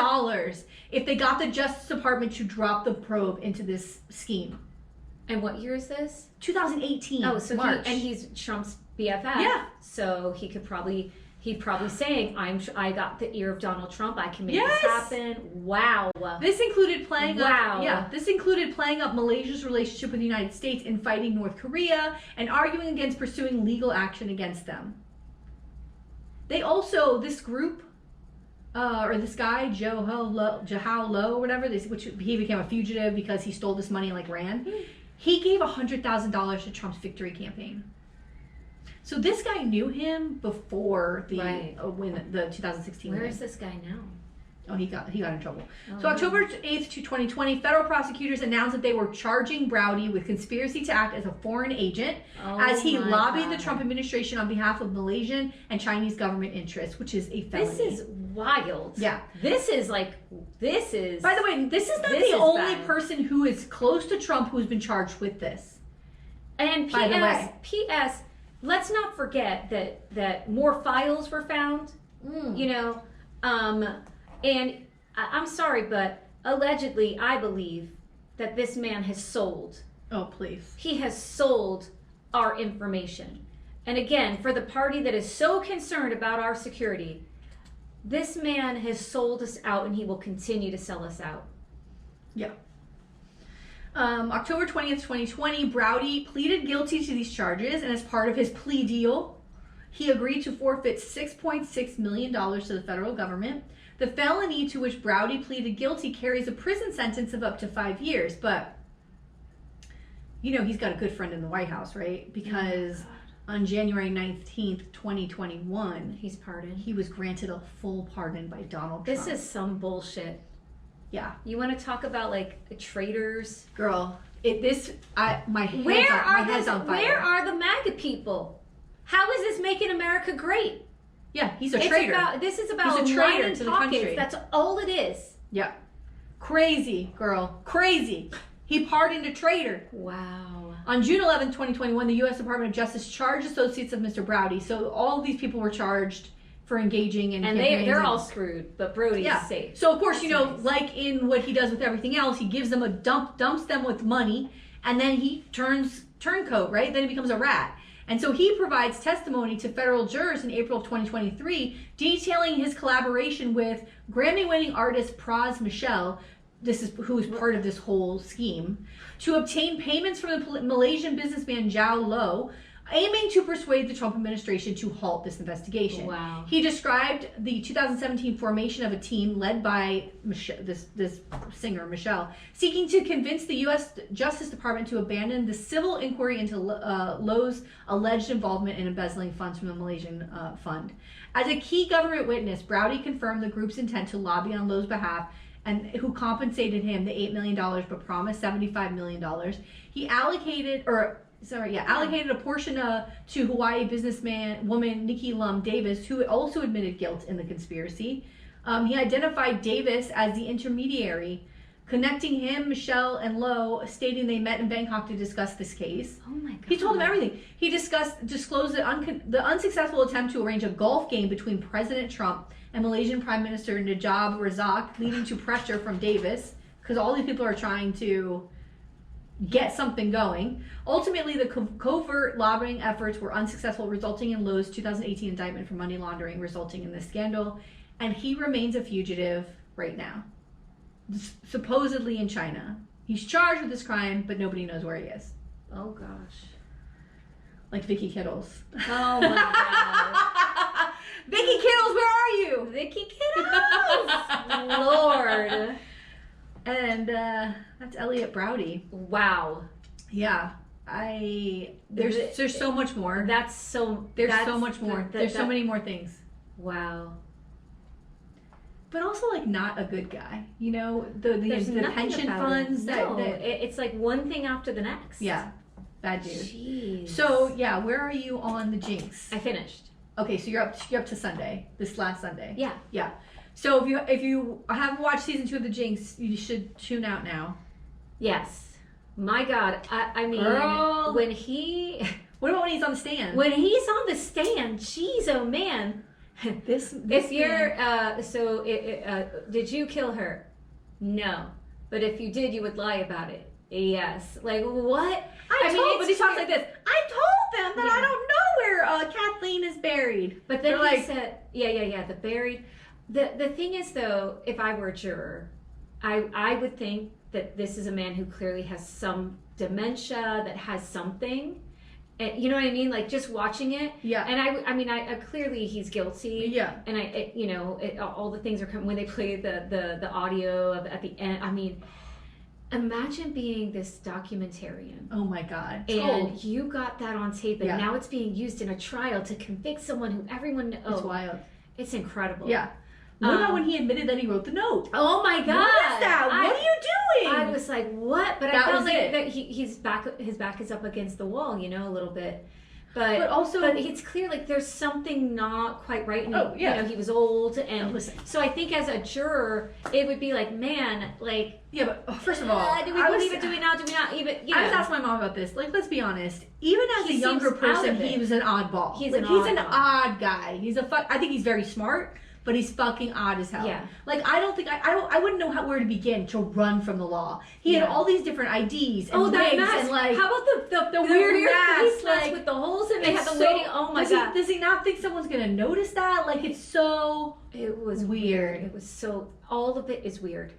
[SPEAKER 2] if they got the Justice Department to drop the probe into this scheme.
[SPEAKER 1] And what year is this?
[SPEAKER 2] 2018.
[SPEAKER 1] Oh, so
[SPEAKER 2] March.
[SPEAKER 1] He's Trump's BFF.
[SPEAKER 2] Yeah.
[SPEAKER 1] So he'd probably saying, I got the ear of Donald Trump. I can make this happen. Wow.
[SPEAKER 2] This included playing up Malaysia's relationship with the United States in fighting North Korea and arguing against pursuing legal action against them. They also, this group, or this guy, Jahao Low, or whatever, which he became a fugitive because he stole this money and ran. He gave $100,000 to Trump's victory campaign. So this guy knew him before when the 2016.
[SPEAKER 1] Where is this guy now?
[SPEAKER 2] Oh, he got in trouble. So October 8th to 2020, federal prosecutors announced that they were charging Browdy with conspiracy to act as a foreign agent as he lobbied the Trump administration on behalf of Malaysian and Chinese government interests, which is a felony.
[SPEAKER 1] This is wild.
[SPEAKER 2] Yeah.
[SPEAKER 1] This is.
[SPEAKER 2] By the way, this is not the only person who is close to Trump who has been charged with this.
[SPEAKER 1] And P.S. Let's not forget that more files were found, you know, and I'm sorry, but allegedly, I believe that this man has sold.
[SPEAKER 2] Oh, please.
[SPEAKER 1] He has sold our information. And again, for the party that is so concerned about our security, this man has sold us out and he will continue to sell us out.
[SPEAKER 2] Yeah. October 20th, 2020, Browdy pleaded guilty to these charges, and as part of his plea deal, he agreed to forfeit $6.6 million to the federal government. The felony to which Broidy pleaded guilty carries a prison sentence of up to 5 years. But, you know, he's got a good friend in the White House, right? Because on January 19th, 2021,
[SPEAKER 1] he's pardoned.
[SPEAKER 2] He was granted a full pardon by Donald Trump.
[SPEAKER 1] This is some bullshit.
[SPEAKER 2] Yeah.
[SPEAKER 1] You want to talk about like traitors?
[SPEAKER 2] Girl, my head's on fire.
[SPEAKER 1] Where are the MAGA people? How is this making America great?
[SPEAKER 2] Yeah, he's a traitor.
[SPEAKER 1] This is about
[SPEAKER 2] he's a traitor to the country.
[SPEAKER 1] That's all it is.
[SPEAKER 2] Yeah. Crazy, girl. Crazy. He pardoned a traitor.
[SPEAKER 1] Wow.
[SPEAKER 2] On June 11, 2021, the U.S. Department of Justice charged associates of Mr. Broidy. So all of these people were charged for engaging in campaigns.
[SPEAKER 1] They're all screwed, but Brody's safe.
[SPEAKER 2] So of course, nice. Like in what he does with everything else, he gives them dumps them with money, and then he turns turncoat, right? Then he becomes a rat. And so he provides testimony to federal jurors in April of 2023, detailing his collaboration with Grammy-winning artist Pras Michel, who is part of this whole scheme, to obtain payments from the Malaysian businessman Zhao Lo, aiming to persuade the Trump administration to halt this investigation.
[SPEAKER 1] Wow.
[SPEAKER 2] He described the 2017 formation of a team led by this singer, Michelle, seeking to convince the U.S. Justice Department to abandon the civil inquiry into Lo's alleged involvement in embezzling funds from the Malaysian fund. As a key government witness, Broidy confirmed the group's intent to lobby on Lo's behalf, and who compensated him the $8 million but promised $75 million. He allocated a portion to Hawaii woman Nikki Davis, who also admitted guilt in the conspiracy. He identified Davis as the intermediary, connecting him, Michelle, and Lo, stating they met in Bangkok to discuss this case.
[SPEAKER 1] Oh my God.
[SPEAKER 2] He told them everything. He disclosed the unsuccessful attempt to arrange a golf game between President Trump and Malaysian Prime Minister Najib Razak, leading to pressure from Davis, because all these people are trying to get something going. Ultimately, the covert lobbying efforts were unsuccessful, resulting in Lo's 2018 indictment for money laundering, resulting in this scandal. And he remains a fugitive right now, supposedly in China. He's charged with this crime, but nobody knows where he is.
[SPEAKER 1] Oh gosh.
[SPEAKER 2] Like Vicky Kittles.
[SPEAKER 1] Oh my God.
[SPEAKER 2] Vicky Kittles, where are you?
[SPEAKER 1] Vicky Kittles! Lord.
[SPEAKER 2] And that's Elliott Broidy.
[SPEAKER 1] Wow.
[SPEAKER 2] Yeah. There's so much more.
[SPEAKER 1] There's so much more.
[SPEAKER 2] There's so many more things.
[SPEAKER 1] Wow.
[SPEAKER 2] But also like not a good guy. You know, the pension funds.
[SPEAKER 1] It's like one thing after the next.
[SPEAKER 2] Yeah. Bad dude.
[SPEAKER 1] Jeez.
[SPEAKER 2] So yeah, where are you on the Jinx?
[SPEAKER 1] I finished.
[SPEAKER 2] Okay, so you're up to Sunday. This last Sunday.
[SPEAKER 1] Yeah.
[SPEAKER 2] Yeah. So if you haven't watched season 2 of the Jinx, you should tune out now.
[SPEAKER 1] Yes. My God. I mean,
[SPEAKER 2] girl.
[SPEAKER 1] when he.
[SPEAKER 2] What about when he's on the stand?
[SPEAKER 1] When he's on the stand, jeez, oh man. If you're did you kill her? No. But if you did, you would lie about it. Yes. Like what?
[SPEAKER 2] But he talks like this. I told them that I don't know where Kathleen is buried.
[SPEAKER 1] But then he said, the buried. The thing is though, if I were a juror, I would think that this is a man who clearly has some dementia, that has something. And, you know what I mean? Like just watching it.
[SPEAKER 2] Yeah.
[SPEAKER 1] And I clearly he's guilty.
[SPEAKER 2] Yeah.
[SPEAKER 1] And all the things are coming when they play the audio at the end. I mean, imagine being this documentarian.
[SPEAKER 2] Oh my God.
[SPEAKER 1] And you got that on tape, and now it's being used in a trial to convict someone who everyone knows.
[SPEAKER 2] It's wild.
[SPEAKER 1] It's incredible.
[SPEAKER 2] Yeah. What about when he admitted that he wrote the note?
[SPEAKER 1] Oh my God!
[SPEAKER 2] What is that? What are you doing?
[SPEAKER 1] I was like, what? But I felt like that his back is up against the wall, a little bit. But it's clear like there's something not quite right. And he was old, and so I think as a juror, it would be like, man, like
[SPEAKER 2] but first of all,
[SPEAKER 1] do we believe it? Do we not? Do we not? Even
[SPEAKER 2] I was asking my mom about this. Like, let's be honest. Even as a younger person, he was an oddball. He's an odd guy. I think he's very smart. But he's fucking odd as hell.
[SPEAKER 1] Yeah.
[SPEAKER 2] Like I wouldn't know where to begin to run from the law. He had all these different IDs and
[SPEAKER 1] that
[SPEAKER 2] wigs
[SPEAKER 1] mask.
[SPEAKER 2] and like
[SPEAKER 1] how about the weird mask like with the holes in it? They had the lady. Oh my God.
[SPEAKER 2] Does he not think someone's gonna notice that? Like it was
[SPEAKER 1] weird. It was so all of it is weird.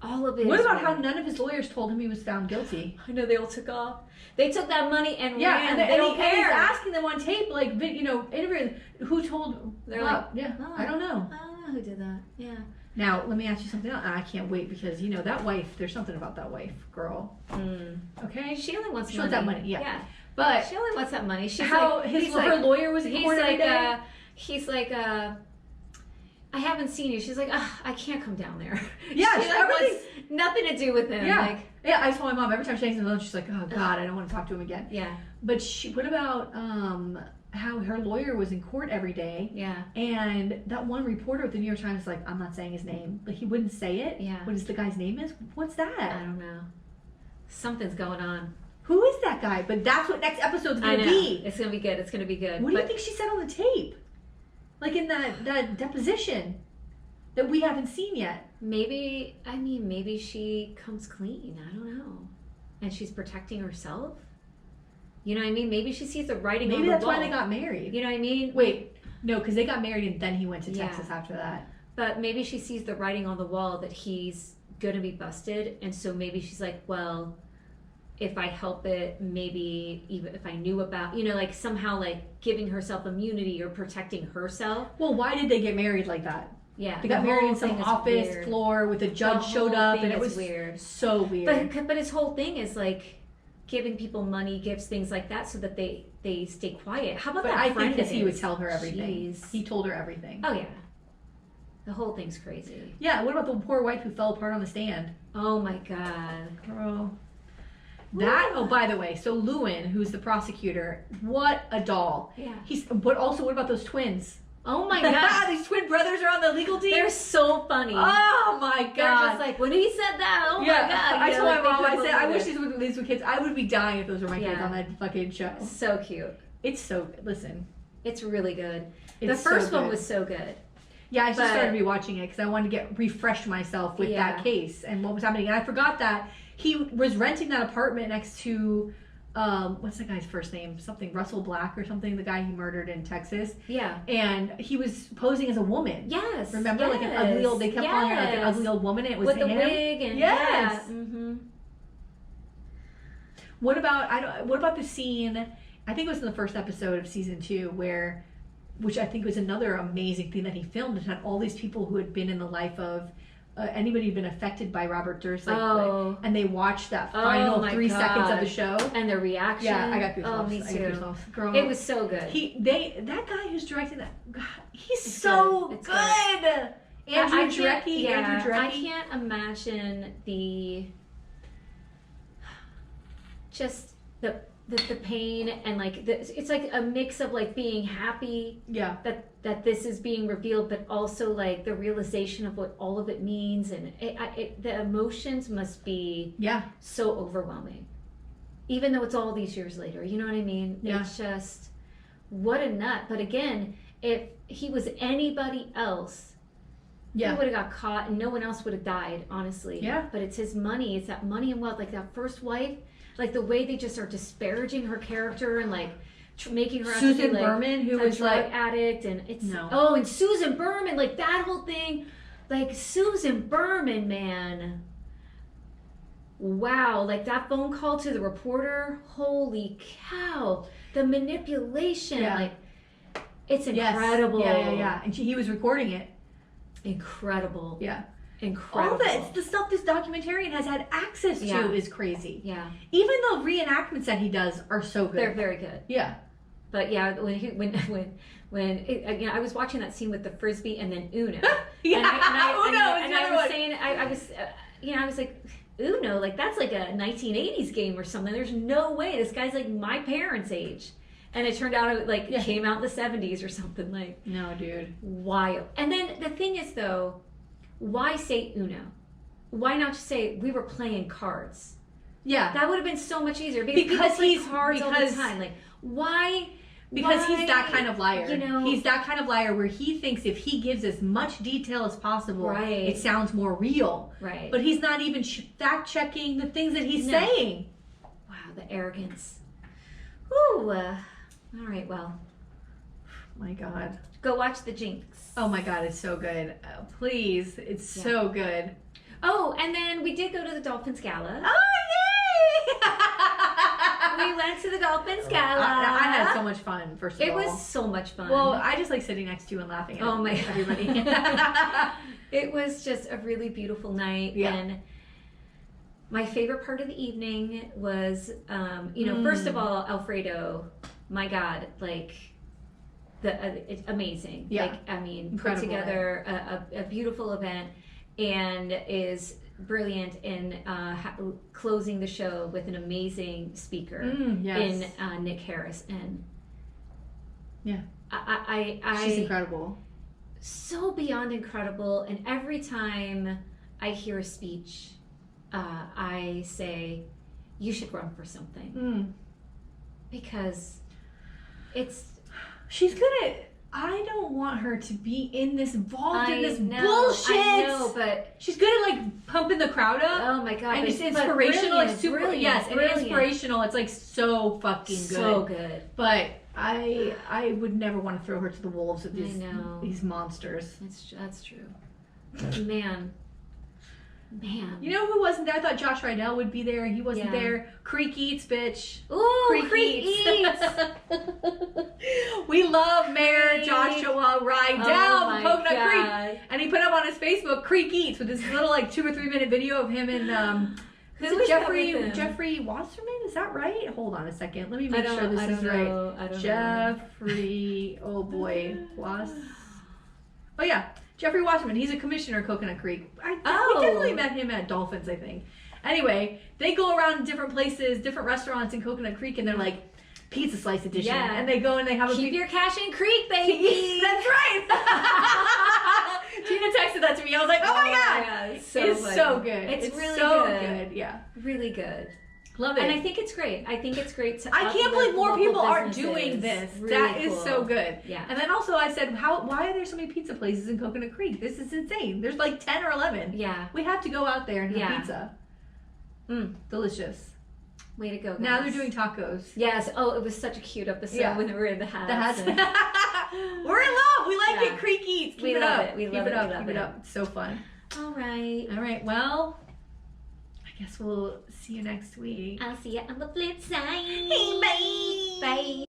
[SPEAKER 1] All of it.
[SPEAKER 2] What
[SPEAKER 1] is
[SPEAKER 2] about how
[SPEAKER 1] weird.
[SPEAKER 2] none of his lawyers told him he was found guilty?
[SPEAKER 1] I know they all took off. They took that money and
[SPEAKER 2] Yeah,
[SPEAKER 1] ran.
[SPEAKER 2] and
[SPEAKER 1] they don't
[SPEAKER 2] and he's
[SPEAKER 1] care.
[SPEAKER 2] asking them on tape, like, interviewing, who told.
[SPEAKER 1] They're like,
[SPEAKER 2] yeah,
[SPEAKER 1] oh,
[SPEAKER 2] I don't know.
[SPEAKER 1] I don't know who did that. Yeah.
[SPEAKER 2] Now, let me ask you something else. I can't wait because, that wife, there's something about that wife, girl. Okay?
[SPEAKER 1] She only wants
[SPEAKER 2] She
[SPEAKER 1] money.
[SPEAKER 2] wants that money, yeah. But
[SPEAKER 1] she only wants that money. She's
[SPEAKER 2] how
[SPEAKER 1] like,
[SPEAKER 2] her lawyer was in court every day?
[SPEAKER 1] He's like, I haven't seen you. She's like, I can't come down there.
[SPEAKER 2] Yeah,
[SPEAKER 1] she wants nothing to do with him.
[SPEAKER 2] Yeah. Yeah, I told my mom every time she takes the phone, she's like, oh God, I don't want to talk to him again.
[SPEAKER 1] Yeah.
[SPEAKER 2] But what about how her lawyer was in court every day?
[SPEAKER 1] Yeah.
[SPEAKER 2] And that one reporter at the New York Times is like, I'm not saying his name. Like, he wouldn't say it.
[SPEAKER 1] Yeah.
[SPEAKER 2] What is the guy's name is? What's that?
[SPEAKER 1] I don't know. Something's going on.
[SPEAKER 2] Who is that guy? But that's what next episode's going to be.
[SPEAKER 1] It's going to be good. It's going to be good.
[SPEAKER 2] What do you think she said on the tape? Like in that deposition that we haven't seen yet.
[SPEAKER 1] Maybe she comes clean. I don't know. And she's protecting herself. You know what I mean? Maybe she sees the writing on the wall.
[SPEAKER 2] Maybe that's why they got married.
[SPEAKER 1] You know what I mean?
[SPEAKER 2] Wait, no, because they got married and then he went to Texas after that.
[SPEAKER 1] But maybe she sees the writing on the wall that he's going to be busted. And so maybe she's like, well, if I help it, maybe even if I knew about, like somehow like giving herself immunity or protecting herself.
[SPEAKER 2] Well, why did they get married like that?
[SPEAKER 1] Yeah.
[SPEAKER 2] They got married in some office floor with a judge showed up and it was
[SPEAKER 1] weird.
[SPEAKER 2] So weird.
[SPEAKER 1] But his whole thing is like giving people money, gifts, things like that so that they stay quiet. How about that friend?
[SPEAKER 2] I think that he would tell her everything.
[SPEAKER 1] Jeez.
[SPEAKER 2] He told her everything.
[SPEAKER 1] Oh yeah. The whole thing's crazy.
[SPEAKER 2] Yeah, what about the poor wife who fell apart on the stand?
[SPEAKER 1] Oh my God.
[SPEAKER 2] Girl. Oh, by the way, so Lewin, who's the prosecutor, what a doll.
[SPEAKER 1] Yeah.
[SPEAKER 2] But also, what about those twins?
[SPEAKER 1] Oh my God.
[SPEAKER 2] These twin brothers are on the legal team.
[SPEAKER 1] They're so funny.
[SPEAKER 2] Oh my God.
[SPEAKER 1] They're just like, when he said that, oh my God.
[SPEAKER 2] I told my mom, I said, I wish these were kids. I would be dying if those were my kids on that fucking show.
[SPEAKER 1] So cute.
[SPEAKER 2] It's so good. Listen.
[SPEAKER 1] It's really good.
[SPEAKER 2] The
[SPEAKER 1] first one was so good.
[SPEAKER 2] Yeah, I just started rewatching it because I wanted to refresh myself with that case and what was happening. And I forgot that he was renting that apartment next to, what's the guy's first name? Something Russell Black or something, the guy he murdered in Texas. Yeah. And he was posing as a woman.
[SPEAKER 1] Yes.
[SPEAKER 2] Remember? Like an ugly old, they kept calling her like an ugly old woman and it was him.
[SPEAKER 1] With the wig and
[SPEAKER 2] yes.
[SPEAKER 1] Yeah. Mm-hmm.
[SPEAKER 2] What about the scene, I think it was in the first episode of season 2 which I think was another amazing thing that he filmed. It had all these people who had been in the life of anybody who'd been affected by Robert Durst, and they watched that final 3 seconds of the show
[SPEAKER 1] and their reaction.
[SPEAKER 2] Yeah, I got goosebumps.
[SPEAKER 1] Oh, me too.
[SPEAKER 2] Girl,
[SPEAKER 1] it was so good.
[SPEAKER 2] That guy who's directing that, God, he's so good. Andrew Jarecki.
[SPEAKER 1] I can't imagine just the pain and like it's like a mix of like being happy that this is being revealed, but also like the realization of what all of it means, and the emotions must be so overwhelming, even though it's all these years later. You know what I mean? It's just what a nut. But again, if he was anybody else, he would have got caught and no one else would have died, honestly. But it's his money. It's that money and wealth. Like that first wife, like the way they just are disparaging her character and like making her
[SPEAKER 2] Susan
[SPEAKER 1] out to be, like,
[SPEAKER 2] Berman, who
[SPEAKER 1] a
[SPEAKER 2] was
[SPEAKER 1] drug
[SPEAKER 2] like
[SPEAKER 1] addict, and it's and Susan Berman, like that whole thing, like Susan Berman, man, wow, like that phone call to the reporter, holy cow, the manipulation, like it's incredible.
[SPEAKER 2] And he was recording it.
[SPEAKER 1] Incredible.
[SPEAKER 2] All that, the stuff this documentarian has had access to is crazy. Even the reenactments that he does are so good.
[SPEAKER 1] They're very good. But when I was watching that scene with the frisbee and then Uno. I was like, Uno, like that's like a 1980s game or something. There's no way this guy's like my parents' age. And it turned out it came out in the 70s or something. Like,
[SPEAKER 2] no, dude,
[SPEAKER 1] wild. And then the thing is though, why say Uno? Why not just say we were playing cards? That would have been so much easier because he's cards all the time. Like why?
[SPEAKER 2] Because he's that kind of liar.
[SPEAKER 1] You know,
[SPEAKER 2] he's that kind of liar where he thinks if he gives as much detail as possible, it sounds more real. But he's not even fact checking the things that he's saying.
[SPEAKER 1] Wow, the arrogance. Ooh. All right. Well.
[SPEAKER 2] My God.
[SPEAKER 1] Go watch the Jinx.
[SPEAKER 2] Oh my God, it's so good. Please, it's so good.
[SPEAKER 1] Oh, and then we did go to the Dolphins Gala.
[SPEAKER 2] Oh, yay!
[SPEAKER 1] We went to the Dolphins Gala.
[SPEAKER 2] I had so much fun, first of all.
[SPEAKER 1] It was so much fun.
[SPEAKER 2] Well, I just like sitting next to you and laughing at everybody.
[SPEAKER 1] It was just a really beautiful night.
[SPEAKER 2] Yeah.
[SPEAKER 1] And my favorite part of the evening was, first of all, Alfredo, my God, like, it's amazing.
[SPEAKER 2] Yeah.
[SPEAKER 1] Like, I mean,
[SPEAKER 2] Incredible,
[SPEAKER 1] put together a beautiful event and is brilliant in closing the show with an amazing speaker in Nick Harris. And
[SPEAKER 2] yeah,
[SPEAKER 1] she's
[SPEAKER 2] incredible.
[SPEAKER 1] So beyond incredible. And every time I hear a speech, I say, you should run for something. Because she's
[SPEAKER 2] gonna, I don't want her to be in this bullshit.
[SPEAKER 1] I know, but
[SPEAKER 2] she's good at like pumping the crowd up.
[SPEAKER 1] Oh my God.
[SPEAKER 2] And it's inspirational, like super,
[SPEAKER 1] brilliant,
[SPEAKER 2] yes, and
[SPEAKER 1] brilliant.
[SPEAKER 2] inspirational. It's like so fucking good.
[SPEAKER 1] So good.
[SPEAKER 2] But I would never want to throw her to the wolves of these monsters.
[SPEAKER 1] That's true. Man.
[SPEAKER 2] You know who wasn't there? I thought Josh Rydell would be there. He wasn't there. Creek Eats, bitch.
[SPEAKER 1] Ooh, Creek Eats.
[SPEAKER 2] We love Mayor Joshua Rydell from Coconut Creek. And he put up on his Facebook, Creek Eats, with this little like 2 or 3 minute video of him and who's Jeffrey Wasserman? Is that right? Hold on a second. Let me make sure this is right.
[SPEAKER 1] I don't
[SPEAKER 2] Jeffrey, oh boy, oh yeah. Jeffrey Wasserman, he's a commissioner of Coconut Creek. We definitely met him at Dolphins, I think. Anyway, they go around different places, different restaurants in Coconut Creek, and they're like, pizza slice edition. Yeah. And they go and they have
[SPEAKER 1] Keep your cash in Creek, baby.
[SPEAKER 2] That's right. Tina texted that to me. I was like, oh my God.
[SPEAKER 1] It's
[SPEAKER 2] so good.
[SPEAKER 1] It's really
[SPEAKER 2] so
[SPEAKER 1] good.
[SPEAKER 2] Yeah.
[SPEAKER 1] Really good.
[SPEAKER 2] Love it.
[SPEAKER 1] And I think it's great. I can't
[SPEAKER 2] believe more people aren't doing this.
[SPEAKER 1] Really
[SPEAKER 2] that
[SPEAKER 1] cool.
[SPEAKER 2] is so good.
[SPEAKER 1] Yeah.
[SPEAKER 2] And then also I said, why are there so many pizza places in Coconut Creek? This is insane. There's like 10 or 11.
[SPEAKER 1] Yeah.
[SPEAKER 2] We have to go out there and have pizza. Delicious.
[SPEAKER 1] Way to go, guys.
[SPEAKER 2] Now they're doing tacos.
[SPEAKER 1] Yes. Oh, it was such a cute episode when we were in the hats.
[SPEAKER 2] We're in love. We like it. Creek Eats. Keep it up.
[SPEAKER 1] We love it.
[SPEAKER 2] Keep it up. It's so fun.
[SPEAKER 1] All right.
[SPEAKER 2] Well, I guess we'll see you next week.
[SPEAKER 1] I'll see you on the flip side.
[SPEAKER 2] Hey, bye.
[SPEAKER 1] Bye.